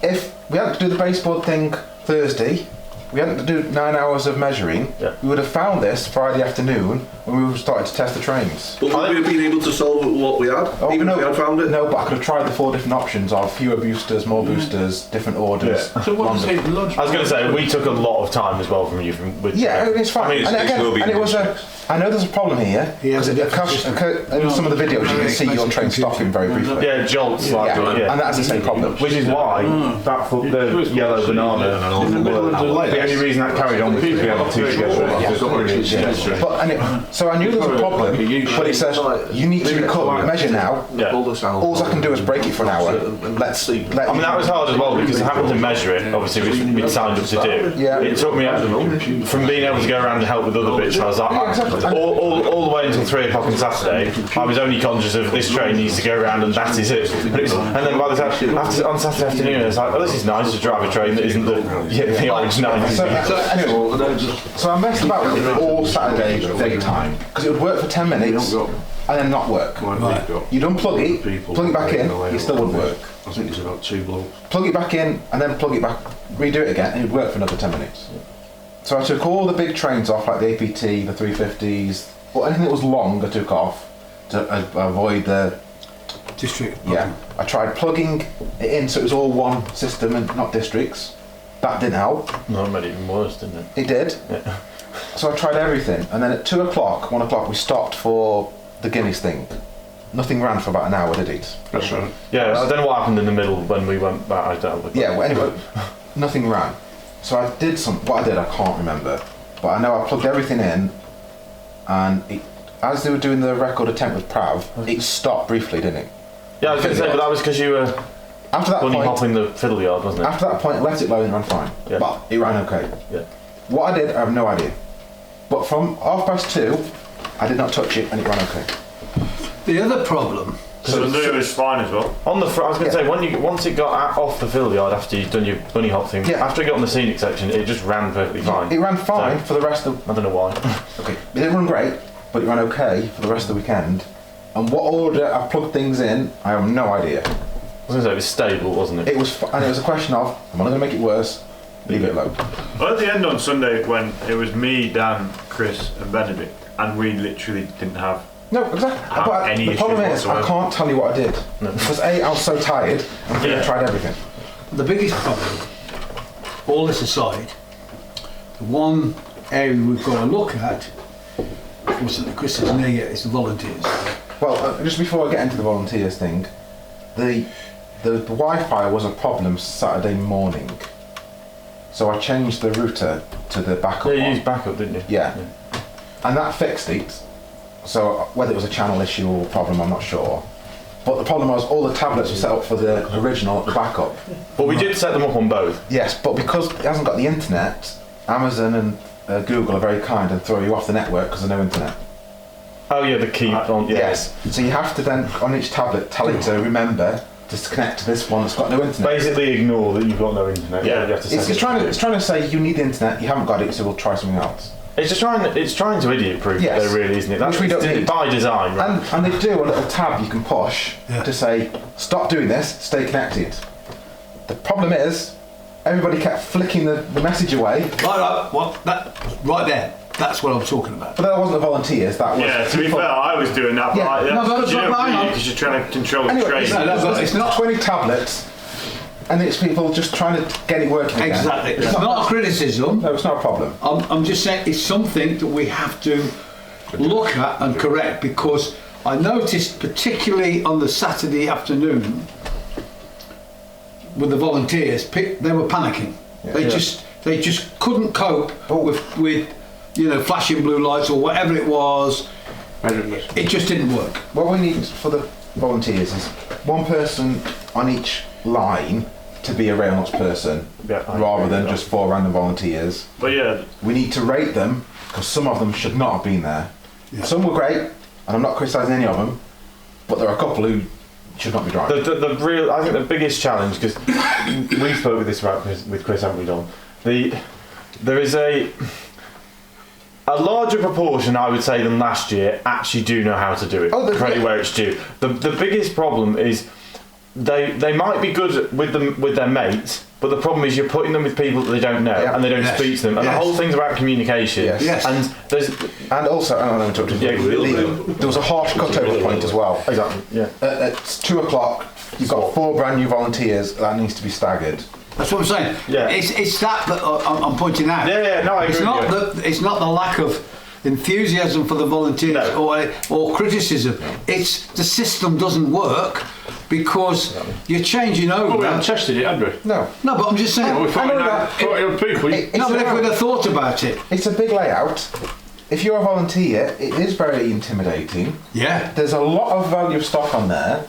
if we had to do the baseboard thing Thursday. We hadn't to do 9 hours of measuring. Yeah. We would have found this Friday afternoon when we started to test the trains. But would we have been able to solve what we had, even if we had found it? No, but I could have tried the 4 different options of fewer boosters, more boosters, different orders. Yeah. So what does longer. it lunch? I was going to say, we took a lot of time as well from you. Yeah, it's fine. I mean, and again, will be and it was I know there's a problem here because in some of the videos you can see your train stopping very briefly. Yeah, jolts like that. Yeah. And that's the same problem. Which is why the yellow banana In the middle of the the lake. only reason that carried on was because we had the 2 together. But so I knew there was a problem, but it says you need to measure now. Yeah. All I can do is break it for an hour. Let's see. I mean, that was hard as well because having to measure it, obviously, which we'd signed up to do. Yeah. It took me from being able to go around and help with other bits. I was like, all the way until 3 o'clock on Saturday, I was only conscious of this train needs to go around and that is it. And then by the time, on Saturday afternoon, I was like, oh, this is nice to drive a train that isn't the orange 9. So anyway, so I messed about with it all Saturday daytime because it would work for 10 minutes and then not work. Right. You'd unplug it, plug it back in, it still wouldn't work. I think it's about 2 blocks. Plug it back in and then plug it back, redo it again, and it'd work for another 10 minutes. So I took all the big trains off, like the APT, the 350s, or anything that was long I took off to avoid the District. Yeah, I tried plugging it in so it was all one system and not districts. That didn't help. No, it made it even worse, didn't it? It did. Yeah. So I tried everything, and then at 2 o'clock, 1 o'clock, we stopped for the Guinness thing. Nothing ran for about an hour, did it? That's right. Yeah, I don't know what happened in the middle when we went back. I don't know. Yeah, well, anyway, nothing ran. So I did what I did, I can't remember. But I know I plugged everything in, and as they were doing the record attempt with Prav, it stopped briefly, didn't it? Yeah, I was going to say, but that was because you were after that bunny point, hopping the fiddle yard, wasn't it? After that point, I left it low and it ran fine. Yeah. But it ran okay. Yeah. What I did, I have no idea. But from 2:30, I did not touch it and it ran okay. The other problem. So the loo was fine as well. On the front, I was going to say, once it got off the fiddle yard after you'd done your bunny hop thing, after it got on the scenic section, it just ran perfectly fine. It ran fine for the rest of. I don't know why. Okay, it didn't run great, but it ran okay for the rest of the weekend. And what order I plugged things in, I have no idea. I was going to say it was stable, wasn't it? It was, and it was a question of, am I going to make it worse? Leave it low. Well, at the end on Sunday, when it was me, Dan, Chris, and Benedict, and we literally didn't have. No, exactly. But any the problem issues is, I whatsoever. can't tell you what I did. Because A, I was so tired, and B, I tried everything. The biggest problem, all this aside, the one area we've got to look at, unfortunately Chris isn't there yet, is the volunteers. Well, just before I get into the volunteers thing, the Wi-Fi was a problem Saturday morning. So I changed the router to the backup Yeah, you one. used backup, didn't you? Yeah. And that fixed it. So whether it was a channel issue or problem, I'm not sure. But the problem was all the tablets were set up for the original backup. But we did set them up on both. Yes, but because it hasn't got the internet, Amazon and Google are very kind and throw you off the network because there's no internet. Oh yeah, the key on. Yeah. Yes. So you have to then, on each tablet, tell it to remember to connect to this one that's got no internet. Basically ignore that you've got no internet. Yeah. You have to It's trying to say you need the internet, you haven't got it, so we'll try something else. It's trying to idiot-proof Yes. though, really, isn't it? That's Which we don't need. by design. Right? And they do a little tab you can push to say, stop doing this, stay connected. The problem is, everybody kept flicking the message away. Right there. That's what I'm talking about. But that wasn't the volunteers, that was... Yeah, to be fair, I was doing that, Yeah. but No, but you don't hang on. because you're trying to control the Anyway, train. it's not 20 tablets, and it's people just trying to get it working again. Exactly. It's not a criticism. No, it's not a problem. I'm just saying it's something that we have to look at and correct, because I noticed particularly on the Saturday afternoon with the volunteers, they were panicking. They just couldn't cope with flashing blue lights or whatever it was. It just didn't work. What we need for the volunteers is one person on each line to be a Railnuts person, rather than just 4 random volunteers. But yeah, We need to rate them, because some of them should not have been there. Some were great, and I'm not criticising any of them, but there are a couple who should not be driving. I think the biggest challenge, because we spoke with this with Chris, haven't we, Don? There is a larger proportion, I would say, than last year actually do know how to do it. Credit where it's due. The biggest problem is they might be good with their mates, but the problem is you're putting them with people that they don't know and they don't speak to them. And the whole thing's about communication. Yes. And also, I don't know, there was a harsh cutover point as well. Exactly. Yeah. At 2 o'clock, you've got 4 brand new volunteers. That needs to be staggered. That's what I'm saying. Yeah. It's that I'm pointing out. Yeah. No, I agree. It's not the lack of enthusiasm for the volunteers or criticism. It's the system doesn't work because you're changing over. Well, we haven't tested it, had we? No, but I'm just saying. We're finding out 40 people. But if we'd have thought about it. It's a big layout. If you're a volunteer, it is very intimidating. Yeah. There's a lot of value of stock on there.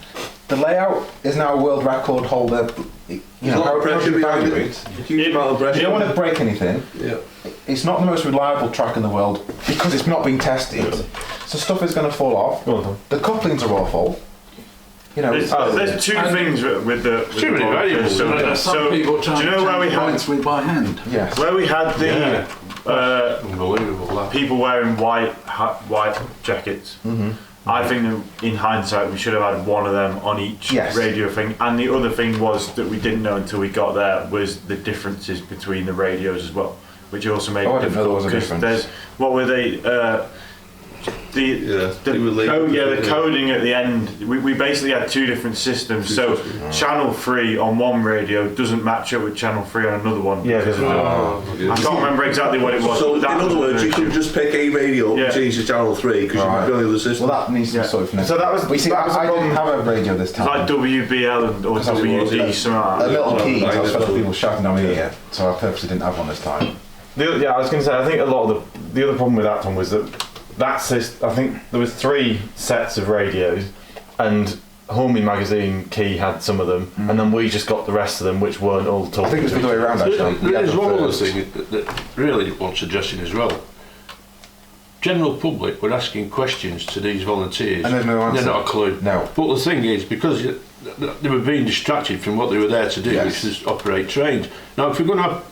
The layout is now a world record holder. You know, how pressure behind it. Huge amount of pressure. You don't want to break anything. Yeah. It's not the most reliable track in the world because it's not been tested. So stuff is going to fall off. The couplings are awful. You know, there's two things with the too many variables. Some people try do you know where we had points with by hand? Yes. Where we had the unbelievable. people wearing white jackets. Mm-hmm. I think that in hindsight we should have had one of them on each radio thing. And the other thing was that we didn't know until we got there was the differences between the radios as well, which also made it difficult because there's what were they? The coding at the end. We basically had 2 different systems. So channel 3 on one radio doesn't match up with channel 3 on another one. Yeah, I can't remember exactly what it was. So in other words, you could just pick a radio and change to channel 3 because you can build the system. Well, that needs to be sorted for next. So that was. I didn't have a radio this time. Like WBL or WD Smart. A little key. I was fed up with people shouting down my ear, so I purposely didn't have one this time. I was going to say. I think a lot of the other problem with that one was that system. I think there was 3 sets of radios, and Hornby magazine Key had some of them, and then we just got the rest of them, which weren't all talking. I think it was the other way around actually. There's one other thing that really wants addressing as well. General public were asking questions to these volunteers, and there's no answer. They're not a clue. No. But the thing is, because they were being distracted from what they were there to do, which is operate trains. Now, if we're going to have,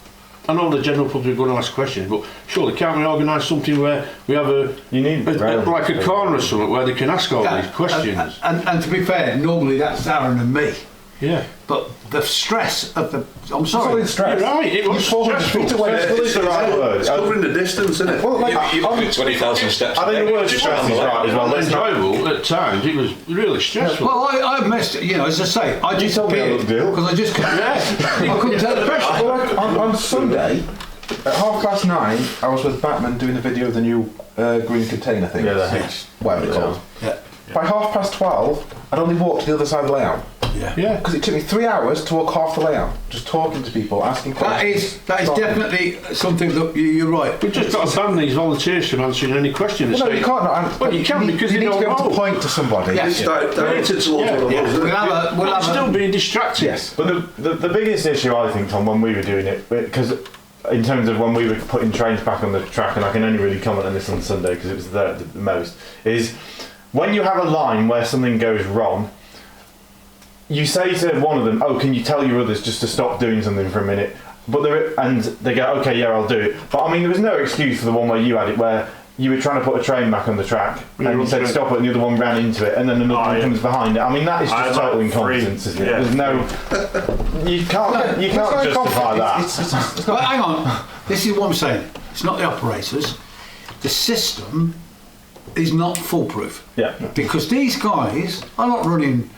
I know the general public are going to ask questions, but surely can't we organise something where we have like a corner or something where they can ask all these questions? And to be fair, normally that's Aaron and me. Yeah. But the stress of the... I'm sorry. It's stress. You're right, it was stressful. It's the right word. It's covering the distance, isn't it? Well, you've got 20,000 steps. I think the word stress is right as well. It's enjoyable at times. It was really stressful. Well, I missed it. You know, as I say, I just appeared because I just couldn't. I couldn't tell the pressure. Well, on Sunday, at 9:30, I was with Batman doing a video of the new green container thing. Yeah, the H. Whatever it's called. Yeah. By 12:30, I'd only walked to the other side of the layout. Yeah. Because it took me 3 hours to walk half the layout, just talking to people, asking questions. That is definitely something that you're right. We've just got to ban these volunteers from answering any questions. Well, no, you can't. Well, you can because you they need to be don't able know. to point to somebody. Yes. We'll still being distracted. Yes. But the biggest issue, I think, Tom, when we were doing it, because in terms of when we were putting trains back on the track, and I can only really comment on this on Sunday because it was there the most, is when you have a line where something goes wrong, you say to one of them, "Oh, can you tell your others just to stop doing something for a minute?" And they go, "Okay, yeah, I'll do it." But I mean, there was no excuse for the one where you had it, where you were trying to put a train back on the track, and you said stop it, and the other one ran into it, and then another one comes behind it. I mean, that is just total incompetence, isn't it? Yeah. There's no, you can't justify that. But hang on, this is what I'm saying. It's not the operators. The system is not foolproof. Yeah. Because these guys are not running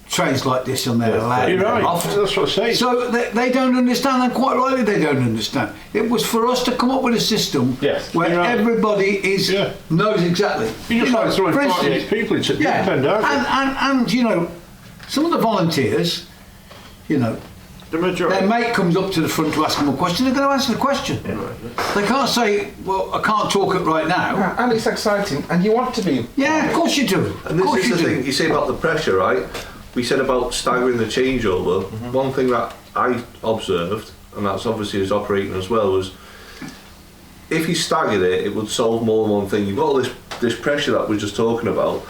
trains like this on their land. You're right. That's what I say. So they don't understand, and quite rightly they don't understand. It was for us to come up with a system where everybody knows exactly. You just like throwing 48 people into the deep end, aren't you? And you know, some of the volunteers, you know, their mate comes up to the front to ask them a question, they're going to answer the question. They can't say, well, I can't talk it right now. Yeah, and it's exciting, and you want to be. Yeah, of course you do. And this is the thing, you say about the pressure, right? We said about staggering the changeover. One thing that I observed, and that's obviously as operating as well, was if you staggered it, it would solve more than one thing. You've got all this pressure that we're just talking about.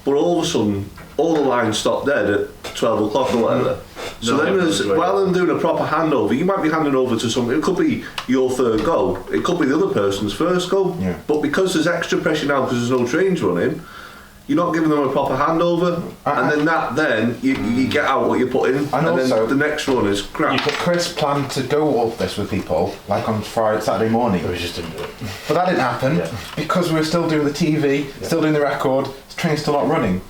but all of a sudden, all the lines stop dead at 12 o'clock or whatever. So then rather than doing a proper handover, you might be handing over to somebody, it could be your third go, it could be the other person's first go, but because there's extra pressure now because there's no trains running, you're not giving them a proper handover, and then you get out what you put in, and also, then the next one is crap. Chris planned to go all this with people, like on Saturday morning. We just didn't do it. But that didn't happen, because we were still doing the TV, still doing the record, the train's still not running.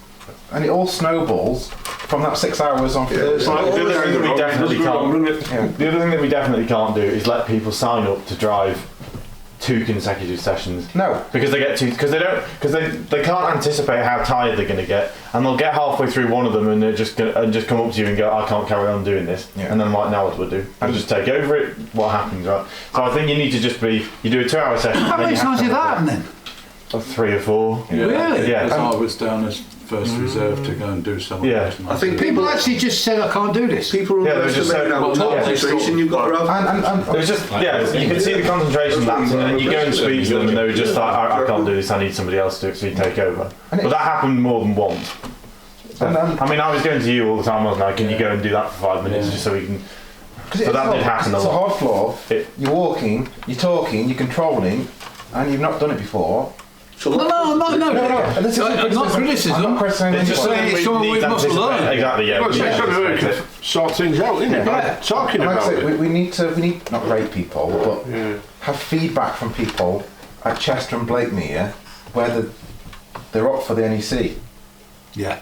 And it all snowballs from that 6 hours on Thursday. The other thing that we definitely can't. The other thing that we definitely can't do is let people sign up to drive 2 consecutive sessions. No, because they get they can't anticipate how tired they're going to get, and they'll get halfway through one of them and they're just just come up to you and go, I can't carry on doing this, and then like, now what do I do? And just take over it. What happens, right? So I think you need to just be. You do a 2-hour session. How many times did that happen then? 3 or 4. Yeah. Really? Yeah. I was down as first reserve to go and do something. Yeah. I think people actually just said, I can't do this. People are underestimating how much concentration you've got to have. It was just, you could see the concentration lapsing, and you go and speak to them and they were just like, I can't do this, I need somebody else to do it, so you take over. But that happened more than once. I mean, I was going to you all the time, wasn't I? Can you go and do that for 5 minutes just so we can... So that did happen a lot. It's a hard floor, you're walking, you're talking, you're controlling, and you've not done it before. No. This is not criticism. I'm not criticizing it's just saying it's something we must learn. Exactly, yeah. Well, it's something we can sort things out, isn't it? Yeah. Talking about it. We need not rate people, but have feedback from people at Chester and Blakemere where they're up for the NEC. Yeah.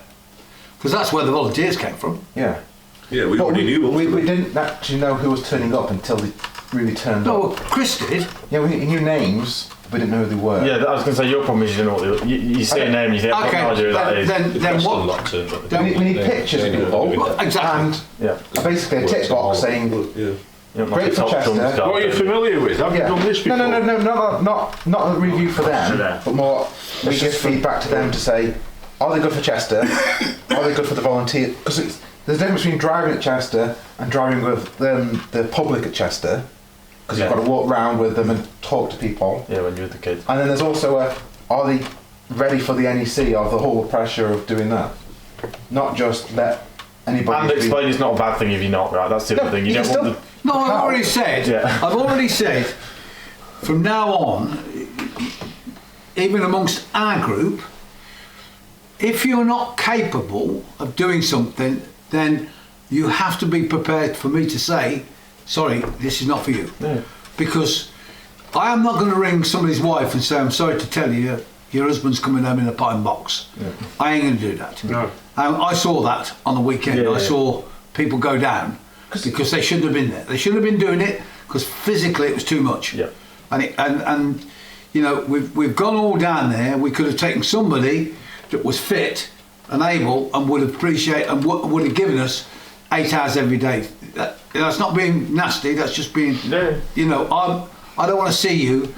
Because that's where the volunteers came from. Yeah. Yeah, we already knew. We didn't actually know who was turning up until they really turned up. No, Chris did. Yeah, we knew names. We didn't know who they were. Yeah, I was going to say, your problem is you don't know what you see a name and you think, I've got no idea who that is. Then what? We need pictures of people. Exactly. And basically a tick box saying, great for Chester. What are you familiar with? Have you done this before? No, not a review for them, but more, we give feedback to them to say, are they good for Chester? Are they good for the volunteer? Because there's a difference between driving at Chester and driving with the public at Chester. Because you've got to walk around with them and talk to people. Yeah, when you're with the kids. And then there's also are they ready for the NEC, or the whole pressure of doing that? Not just let anybody... And explain it's not a bad thing if you're not, right? That's the other thing. You don't want the... No, I've already said, from now on, even amongst our group, if you're not capable of doing something, then you have to be prepared for me to say, sorry, this is not for you. Yeah. Because I am not going to ring somebody's wife and say, I'm sorry to tell you, your husband's coming home in a pine box. Yeah. I ain't going to do that. No. I saw that on the weekend. I saw people go down because they shouldn't have been there. They shouldn't have been doing it because physically it was too much. Yeah. And you know, we've gone all down there. We could have taken somebody that was fit and able and would appreciate and would have given us 8 hours every day. That's not being nasty, that's just being, you know, I don't want to see you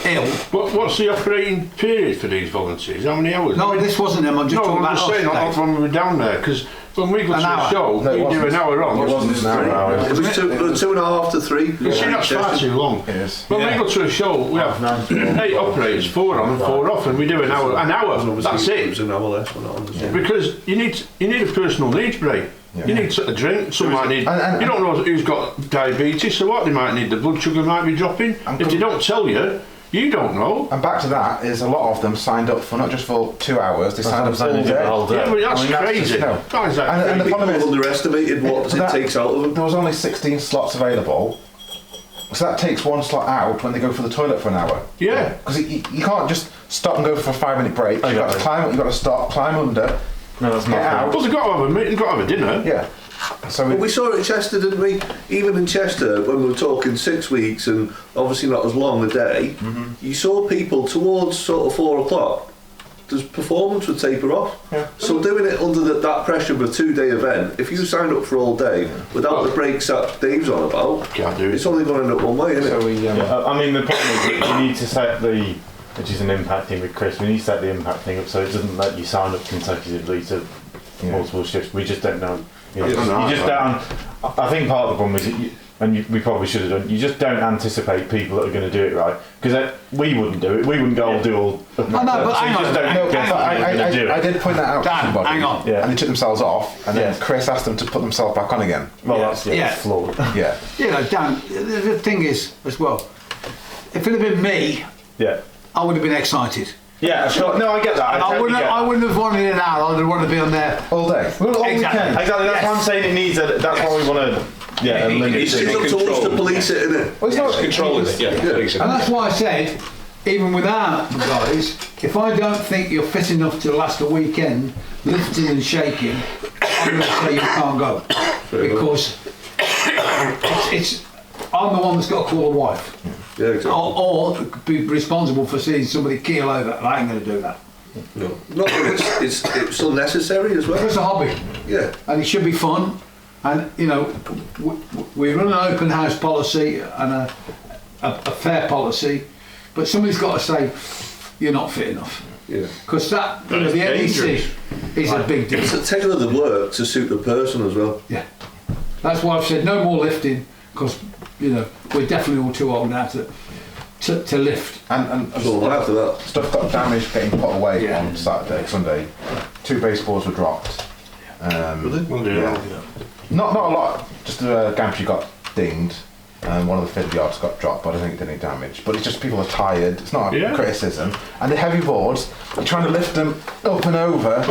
ill. What's the operating period for these volunteers? How many hours? No, this wasn't them, I'm just talking about saying, not when we were down there, because when we go to a show, we do an hour on. It wasn't an hour. It was 2.5 to 3. You see, that's far too long. When we go to a show, we have 8 operators, 4 on and 4 off, and we do an hour. That's it. It was an hour less. We're not on the same. Because you need a personal needs break. Yeah. You need a drink. Some might need. You don't know who's got diabetes, so what? They might need the blood sugar might be dropping. If they don't tell you, you don't know. And back to that is a lot of them signed up for not just for 2 hours. They signed up all day. Yeah, but that's crazy. And the problem is, underestimated what it takes out of them. There was only 16 slots available. So that takes 1 slot out when they go for the toilet for an hour. Yeah. Because you can't just stop and go for a 5-minute break. You've got to climb. You've got to stop, climb under. No, that's not out. Well, they've got to have a meeting, got to have a dinner. Yeah. So we saw it at Chester, didn't we? Even in Chester, when we were talking 6 weeks and obviously not as long a day, you saw people towards sort of 4 o'clock. The performance would taper off. Yeah. So doing it under that pressure of a 2-day event, if you signed up for all day without the breaks that Dave's on about, can't do it. It's only going to end up one way, isn't it? I mean, the problem is that you need to set which is an impact thing with Chris, we need to set the impact thing up so it doesn't let you sign up consecutively to multiple shifts. We just don't know. You just don't. I think part of the problem is and we probably should have done. You just don't anticipate people that are going to do it right, because we wouldn't do it. We wouldn't go and do all. I know, but hang on. I did point that out to somebody. Hang on. Yeah. And they took themselves off, and then Chris asked them to put themselves back on again. Well, that's flawed. Yeah. You know, Dan. The thing is, as well, if it had been me, I would have been excited. Yeah, sure. No, I get that. I wouldn't have wanted an hour. I would have wanted to be on there all day. All exactly. Exactly. That's why I'm saying it needs. That's why we want to. Yeah, it's up to us to police it, isn't it? Well, it's not controlling it. Yeah. And that's why I said, even without the guys, if I don't think you're fit enough to last a weekend, lifting and shaking, I'm going to say you can't go because it's I'm the one that's got to call the wife. Yeah, exactly. Or be responsible for seeing somebody keel over, and I ain't going to do that. No, not that it's unnecessary as well. It's a hobby. Yeah. And it should be fun. And, you know, we run an open house policy and a fair policy, but somebody's got to say, you're not fit enough. Yeah. Because that, you know, the NEC is a big deal. It's a tailor the work to suit the person as well. Yeah. That's why I've said no more lifting, because, you know, we're definitely all too old now to lift. And so after that, stuff got damaged getting put away on Sunday. 2 baseboards were dropped. Not a lot. Just a gantry got dinged, and one of the fiddle yards got dropped, but I think it did any damage. But it's just people are tired. It's not a criticism. And the heavy boards, you're trying to lift them up and over.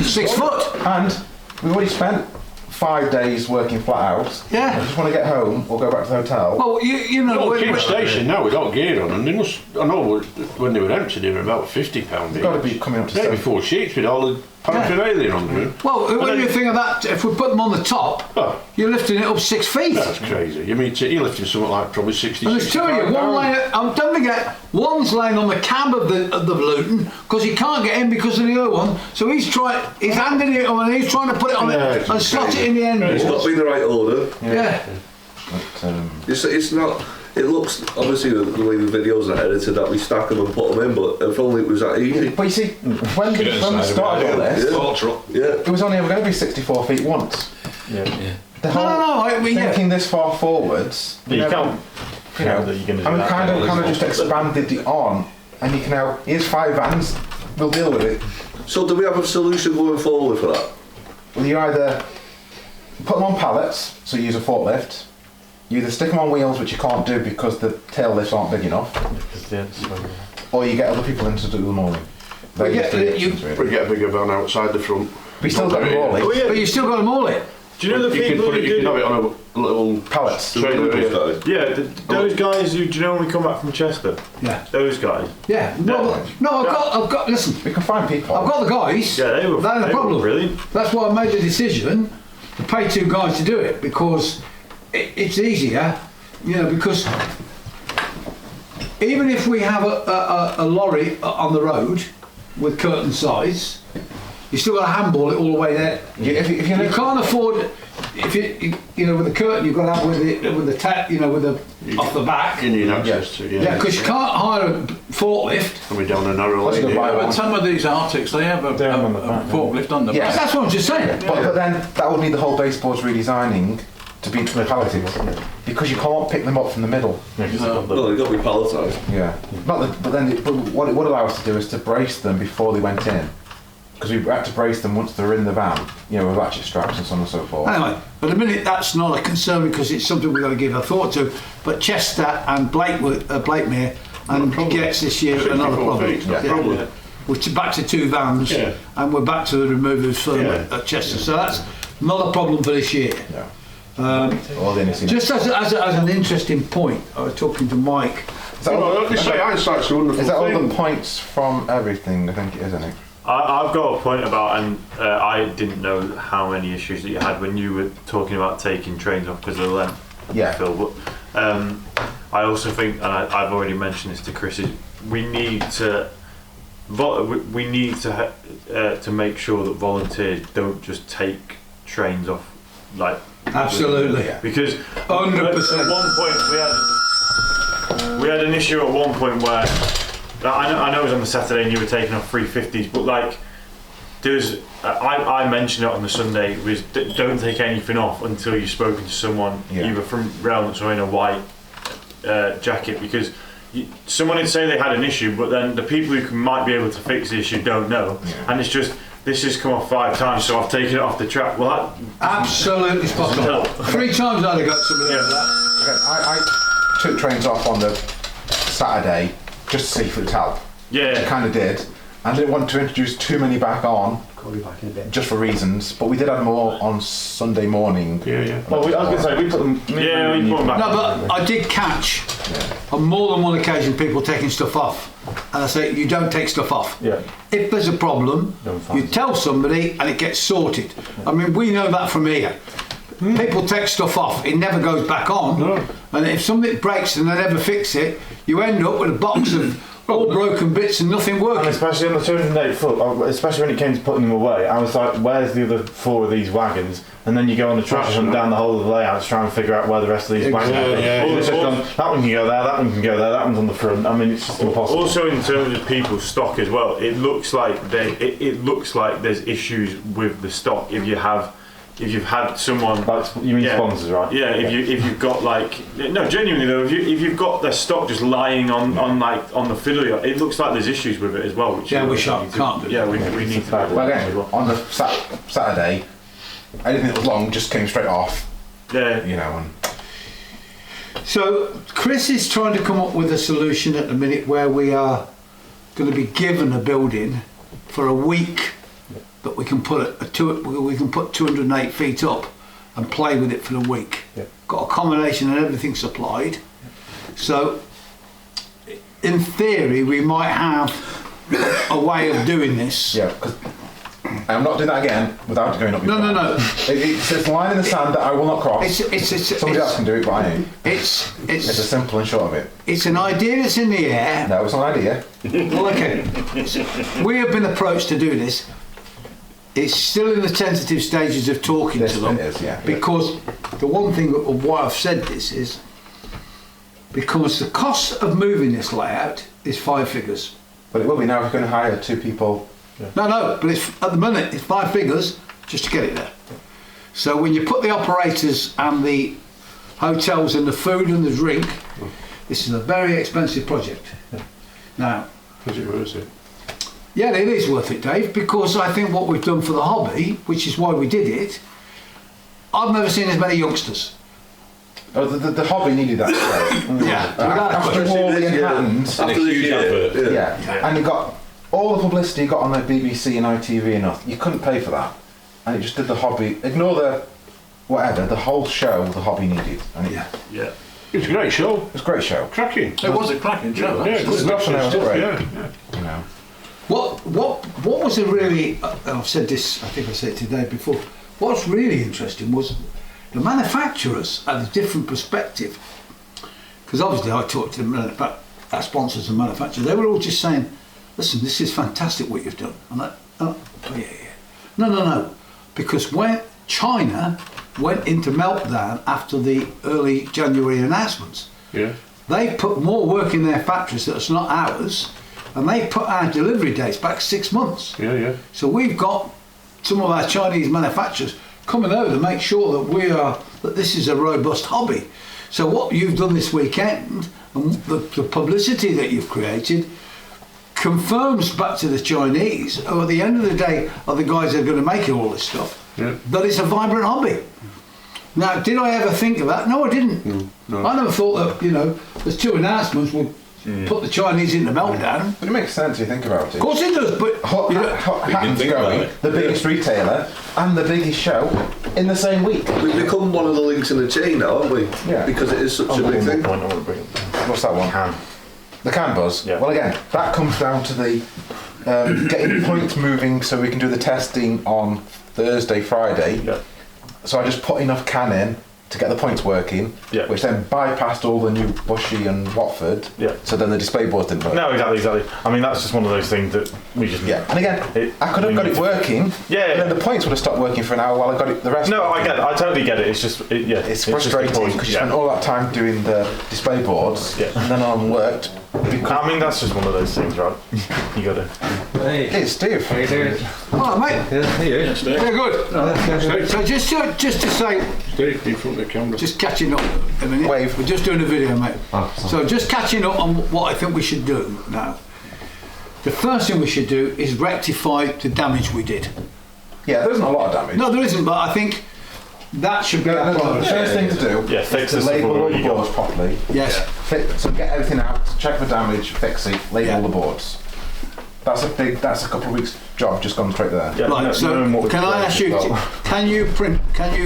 6 foot. And we've already spent 5 days working flat out. Yeah. I just want to get home or go back to the hotel. Well, you know, King Station now, we got gear on, and they must. I know when they were empty, they were about £50. You've got to be coming up to maybe 4 sheets with all the paraphernalia on them. Well, when you think of that, if we put them on the top, you're lifting it up 6 feet. That's crazy. You mean you're lifting something like probably 60. And there's 2 of you. One laying. Don't forget, one's laying on the cab of the Luton because he can't get in because of the other one. So he's handing it on, and he's trying to put it on it and slot it in the end. It's not been the right order. Yeah. But, it's not. It looks, obviously, the way the videos are edited, that we stack them and put them in, but if only it was that easy. But you see, when we started all this, it was only ever going to be 64 feet once. Yeah. I mean, thinking this far forwards, you can't. You know, and we kind of just expanded it on, and you can now, here's 5 vans, we'll deal with it. So do we have a solution going forward for that? Well, you either put them on pallets, so you use a forklift. You either stick them on wheels, which you can't do because the tail lifts aren't big enough, or you get other people in to do the mauling. We get a bigger van outside the front. But you still got to maul it. But you still got to maul it. Do you know the people who you can have it on a little pallets? Those guys who, do you know when we come back from Chester? Yeah. Those guys? Yeah. Well, no, I've got. Listen, we can find people. I've got the guys. Yeah, they were brilliant. That's why I made the decision to pay 2 guys to do it, because it's easier, you know, because even if we have a lorry on the road with curtain sides, you still got to handball it all the way there. If you can't afford, if you know, with the curtain you've got to have with the tap, you know, with the off the back. You need access to because you can't hire a forklift. And we're down a narrow lane. But some of these Arctics, they have a forklift on the back. That's what I'm just saying. But then that would need the whole baseboards redesigning to be palleted, because you can't pick them up from the middle. They've got to be palletised. Yeah. But what it would allow us to do is to brace them before they went in. Because we had to brace them once they're in the van, you know, with ratchet straps and so on and so forth. Anyway, but at the minute that's not a concern because it's something we've got to give a thought to. But Chester and Blakemere and Getz this year, another problem. We're back to 2 vans, and we're back to the removers firm at Chester. So that's not a problem for this year. Yeah. Just as an interesting point, I was talking to Mike. Is that all the points from everything? I think it is, isn't it? I've got a point about, and I didn't know how many issues that you had when you were talking about taking trains off because of the length. Yeah. Phil, but I also think, and I've already mentioned this to Chris, is we need to make sure that volunteers don't just take trains off, like. Absolutely. Because 100%. At one point we had an issue at one point where I know it was on the Saturday and you were taking off 350s, but like I mentioned it on the Sunday, was don't take anything off until you've spoken to someone either from Railnuts or in a white jacket, because someone would say they had an issue, but then the people who might be able to fix the issue don't know, and it's just, this has come off 5 times, so I've taken it off the track. Well, that absolutely spot on. 3 times I'd have got somebody like that. Okay, I took trains off on the Saturday just to see if it would help. Yeah. I kind of did. I didn't want to introduce too many back on, just for reasons, but we did have more on Sunday morning. Yeah. Well, I was going to say, we put them... Yeah, we put them back. No, but I did catch, on more than one occasion, people taking stuff off. And I say, you don't take stuff off. Yeah. If there's a problem, you tell somebody and it gets sorted. I mean, we know that from here. People take stuff off, it never goes back on. No. And if something breaks and they never fix it, you end up with a box of all broken bits and nothing working. And especially on the 208 foot, especially when it came to putting them away, I was like, where's the other 4 of these wagons? And then you go on the treasure hunt down the whole of the layout to try and figure out where the rest of these wagons are. That one can go there, that one can go there, that one's on the front. I mean, it's just impossible. Also, in terms of people's stock as well, it looks like there's issues with the stock if you've had someone, you mean sponsors, right? Yeah, if you've got genuinely though, if you've got their stock just lying on the fiddle, it looks like there's issues with it as well. Which we can't do. Yeah, we need to. Well, again, on the Saturday, anything that was long just came straight off. Yeah. And so Chris is trying to come up with a solution at the minute where we are going to be given a building for a week that we can put 208 feet up and play with it for the week. Yeah. Got accommodation and everything supplied. So in theory we might have a way of doing this. Yeah, because I'm not doing that again without going up. No. It's a line in the sand that I will not cross. Somebody else can do it, but I ain't. It's a simple and short of it. It's an idea that's in the air. No, it's not an idea. Well, okay. We have been approached to do this. It's still in the tentative stages of talking to them. It is, yeah. Because the one thing of why I've said this is because the cost of moving this layout is 5 figures. But it will be now if you're going to hire 2 people. Yeah. No, but at the minute it's 5 figures just to get it there. So when you put the operators and the hotels and the food and the drink, this is a very expensive project. Now, is it worth it? Yeah, it is worth it, Dave, because I think what we've done for the hobby, which is why we did it, I've never seen as many youngsters. Oh, the hobby needed that. After Wally and Hands, and a huge advert. Yeah, and you got all the publicity you got on the BBC and ITV and nothing. You couldn't pay for that, and it just did the hobby. Ignore the whole show the hobby needed. And yeah. It was a great show. It was a great show. Cracking. It was a cracking show. Yeah, good stuff. Yeah. What was a really, I've said this, I think I said it today before, what's really interesting was the manufacturers had a different perspective. Because obviously I talked to them about our sponsors and manufacturers, they were all just saying, listen, this is fantastic what you've done. I'm like, oh yeah. No. Because when China went into meltdown after the early January announcements, they put more work in their factories that's not ours, and they put our delivery dates back 6 months. So we've got some of our Chinese manufacturers coming over to make sure that this is a robust hobby. So what you've done this weekend and the publicity that you've created confirms back to the Chinese, who at the end of the day are the guys that are going to make all this stuff, that it's a vibrant hobby. Now, did I ever think of that? No, I didn't. No. I never thought that, there's 2 announcements would put the Chinese into meltdown. But it makes sense if you think about it. Of course it does, but Hatton's going, the biggest retailer and the biggest show in the same week. We've become one of the links in the chain now, haven't we? Yeah. Because it is such a big thing. What's that one? The can buzz? Yeah. Well, again, that comes down to the getting points moving so we can do the testing on Thursday, Friday. Yeah. So I just put enough can in to get the points working, which then bypassed all the new Bushy and Watford. Yeah. So then the display boards didn't work. No, exactly. I mean, that's just one of those things that we just. Yeah. And again, I could have got it working. Yeah. And then the points would have stopped working for an hour while I got it the rest. No, I get it. I totally get it. It's just, it's frustrating because you spent all that time doing the display boards, and then on worked I mean, that's just one of those things, right? You got to. Hey, Steve. How you doing? All right, mate. Here. Yeah, good. So just to say, Steve, in front of the camera. just catching up a minute. Wave. We're just doing a video, mate. So just catching up on what I think we should do now. The first thing we should do is rectify the damage we did. Yeah, there isn't a lot of damage. No, there isn't, but I think that should be our The priority. first thing to do fix is the to label support all the you got. boards properly. Yes. So get everything out, check for damage, fix it, label Yeah. the boards. That's a couple of weeks job just gone straight there. Yeah, Right, so can I ask you, can you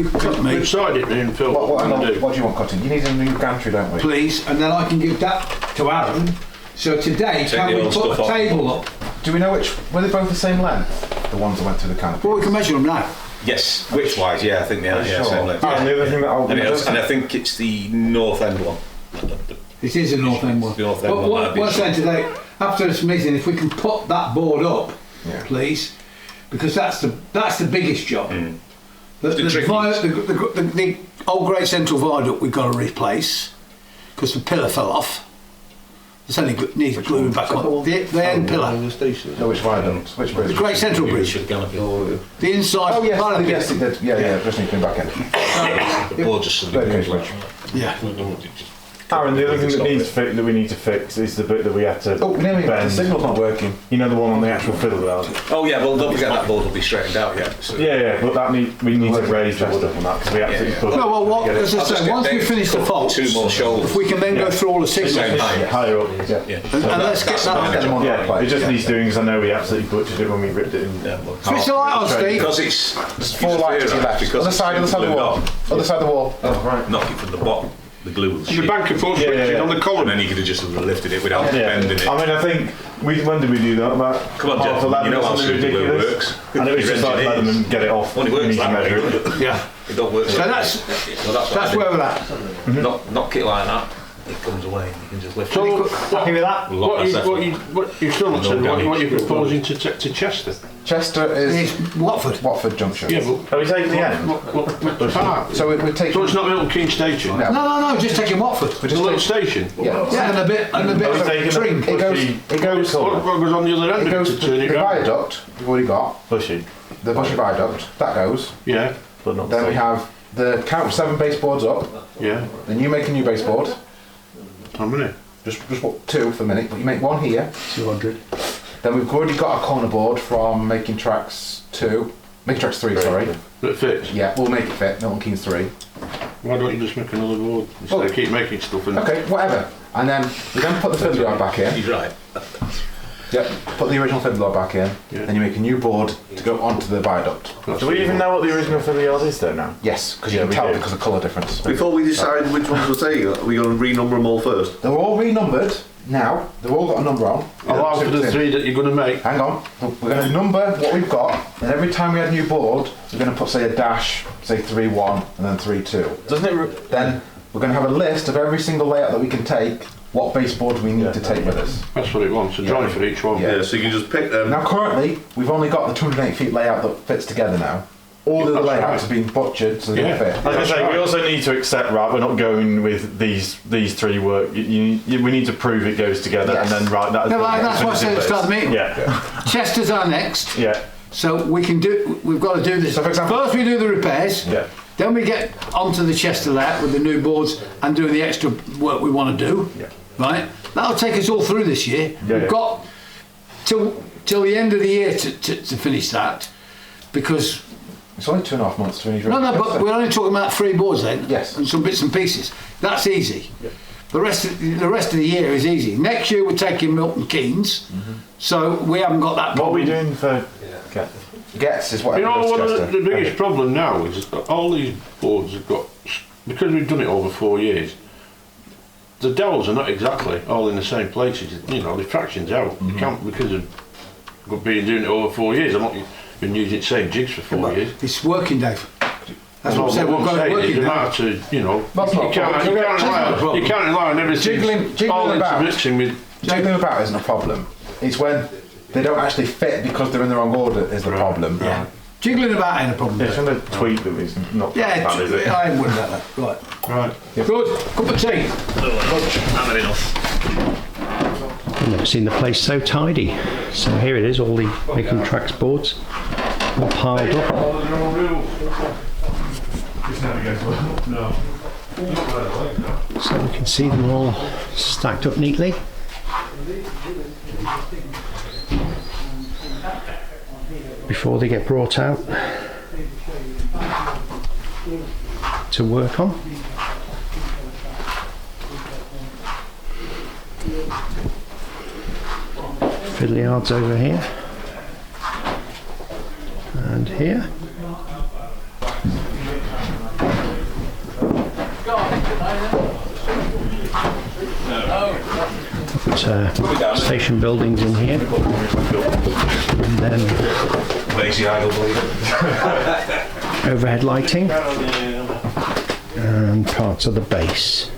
cut me, We've signed it, me and Phil. What do you want cutting? You need a new gantry, don't we? please, and then I can give that to Aaron. So today, Take can the we old put a stuff off. table up? Do we know were they both the same length? The ones that went through the canopy? Well, we can measure them now. Yes, which wise, yeah, I think they are, yeah, Sure. same length. And the other thing that And I think it's the north end one. It is a north end one. The north end But one might what be I'm saying today, after this meeting, if we can put that board up, Yeah. please, because that's the biggest job. The tricky- the old Great Central Viaduct we've got to replace because the pillar fell off. It's only needs gluing back on. The end pillar. No, which viaduct? Which bridge? The Great Central Bridge. The inside. Oh yes, part of yes, it did. Yeah, just need to come back in. The board just Birdcage Bridge. Yeah. Aaron, the other thing that we need to fix is the bit that we had to Oh, the bend. signal's not working. You know, the one on the actual fiddle yard. Oh yeah, well don't forget that board will be straightened out yet. So. Yeah, but we need to raise the wood up on that because we absolutely put. No, well, what, get it as I I'll just say, get once we Dave finish the to faults, two more shoulders. if we can then go through all the signals, Same and height. higher up. Yeah. let's get that. Get them on the right Yeah, place. it just Yeah. needs doing because I know we absolutely butchered it when we ripped it in. Switch the light on, Steve. Because it's Four lights to your left. Other side of the wall. Other side of the wall. Oh, right. knock it from the bottom. The glue will The sheet. bank of force switches on the And column. then you could have just lifted it without Yeah. bending it. I mean, I think when did we do that? About Come on, half Jeff, 11, you know how something super glue ridiculous. works. And it was Your just like let engineers. them get it off. Only We works need to that measure way. it. Yeah. It don't work. So that's where we're at. Knock it like that. It comes away. You can just lift So, it. Happy with that? What you still not said what you're proposing to Chester? Chester is It's Watford. Watford Junction. Yeah, but Are we taking the end? what part? So we're So taking. it's not Milton Keynes Station? No. No, just taking Watford. We're The just little taking. station? Yeah. Yeah, and a bit Are we of taking trim. It goes. What goes on the other end It of goes it to to turn the it round? viaduct. We've already got Bushy, the Bushy Viaduct. That goes. Yeah, but not Then we the have the count 7 baseboards up. yeah. Then you make a new baseboard. How many? Just what, 2 for the minute, but you make 1 here. 200. Then we've already got a corner board from Making Tracks 2. Making Tracks 3, sorry. That fits? Yeah, we'll make it fit. Milton Keynes 3. Why don't you just make another board instead of keep making stuff and Okay, whatever. And then we then put the fiddle yard back in. He's right. Yep. Put the original fiddle yard back in. Yeah. Then you make a new board to go onto the viaduct. Do we even know what the original fiddle yard is though now? Yes, because Yeah, you we can tell do. because of colour difference. Before we decide which ones we're taking, are we going to renumber them all first? They're all renumbered now. They've all got a number on. allow for the 3 that you're going to make? Hang on. We're going to number what we've got, and every time we add a new board, we're going to put, say, a dash, say 3-1, and then 3-2. Doesn't it? Then we're going to have a list of every single layout that we can take, what baseboards we need to take with us. That's what it wants, a drawing for each one. Yeah, so you can just pick them. Now, currently, we've only got the 208 feet layout that fits together now. All the other That's layouts right. have been butchered, so they don't fit. I was going to say, we also need to accept, right, we're not going with these 3 work. We need to prove it goes together Yes. and then, right, that's No, that's why I said at the start of the meeting. Yeah. Chester's our next. Yeah. So we've got to do this. So for example- First we do the repairs. Yeah. Then we get onto the Chester layout with the new boards and doing the extra work we want to do. Yeah. Right? That'll take us all through this year. Yeah, We've yeah. got till the end of the year to finish that, because It's only 2.5 months to finish. but we're only talking about 3 boards then. Yes. And some bits and pieces. That's easy. The rest of the year is easy. Next year we're taking Milton Keynes, so we haven't got that What are problem. we doing for... Gets is what You know, goes to one of Chester. the biggest problem now is that all these boards have got, because we've done it over 4 years, the dowels are not exactly all in the same places. You know, the traction's out. You can't, because of being doing it over 4 years. I've not been using the same jigs for 4 years. It's working, Dave. That's what I said. We've got it working You now. have to, you know, That's not a problem. you can't rely on everything all Jiggling about. intermixing with. Jiggling about isn't a problem. It's when they don't actually fit because they're in the wrong order is the problem. Yeah. Jiggling about ain't a problem. It's going to tweak them, it's not Yeah, bad, is it? I ain't worried about that. Right. Right. Good. Cup of tea. I'm had enough. I've never seen the place so tidy. So here it is, all the Making Tracks boards all piled up. So we can see them all stacked up neatly. Before they get brought out to work on. Fiddle yards over here and here. Put station buildings in here, and then overhead lighting and parts of the base.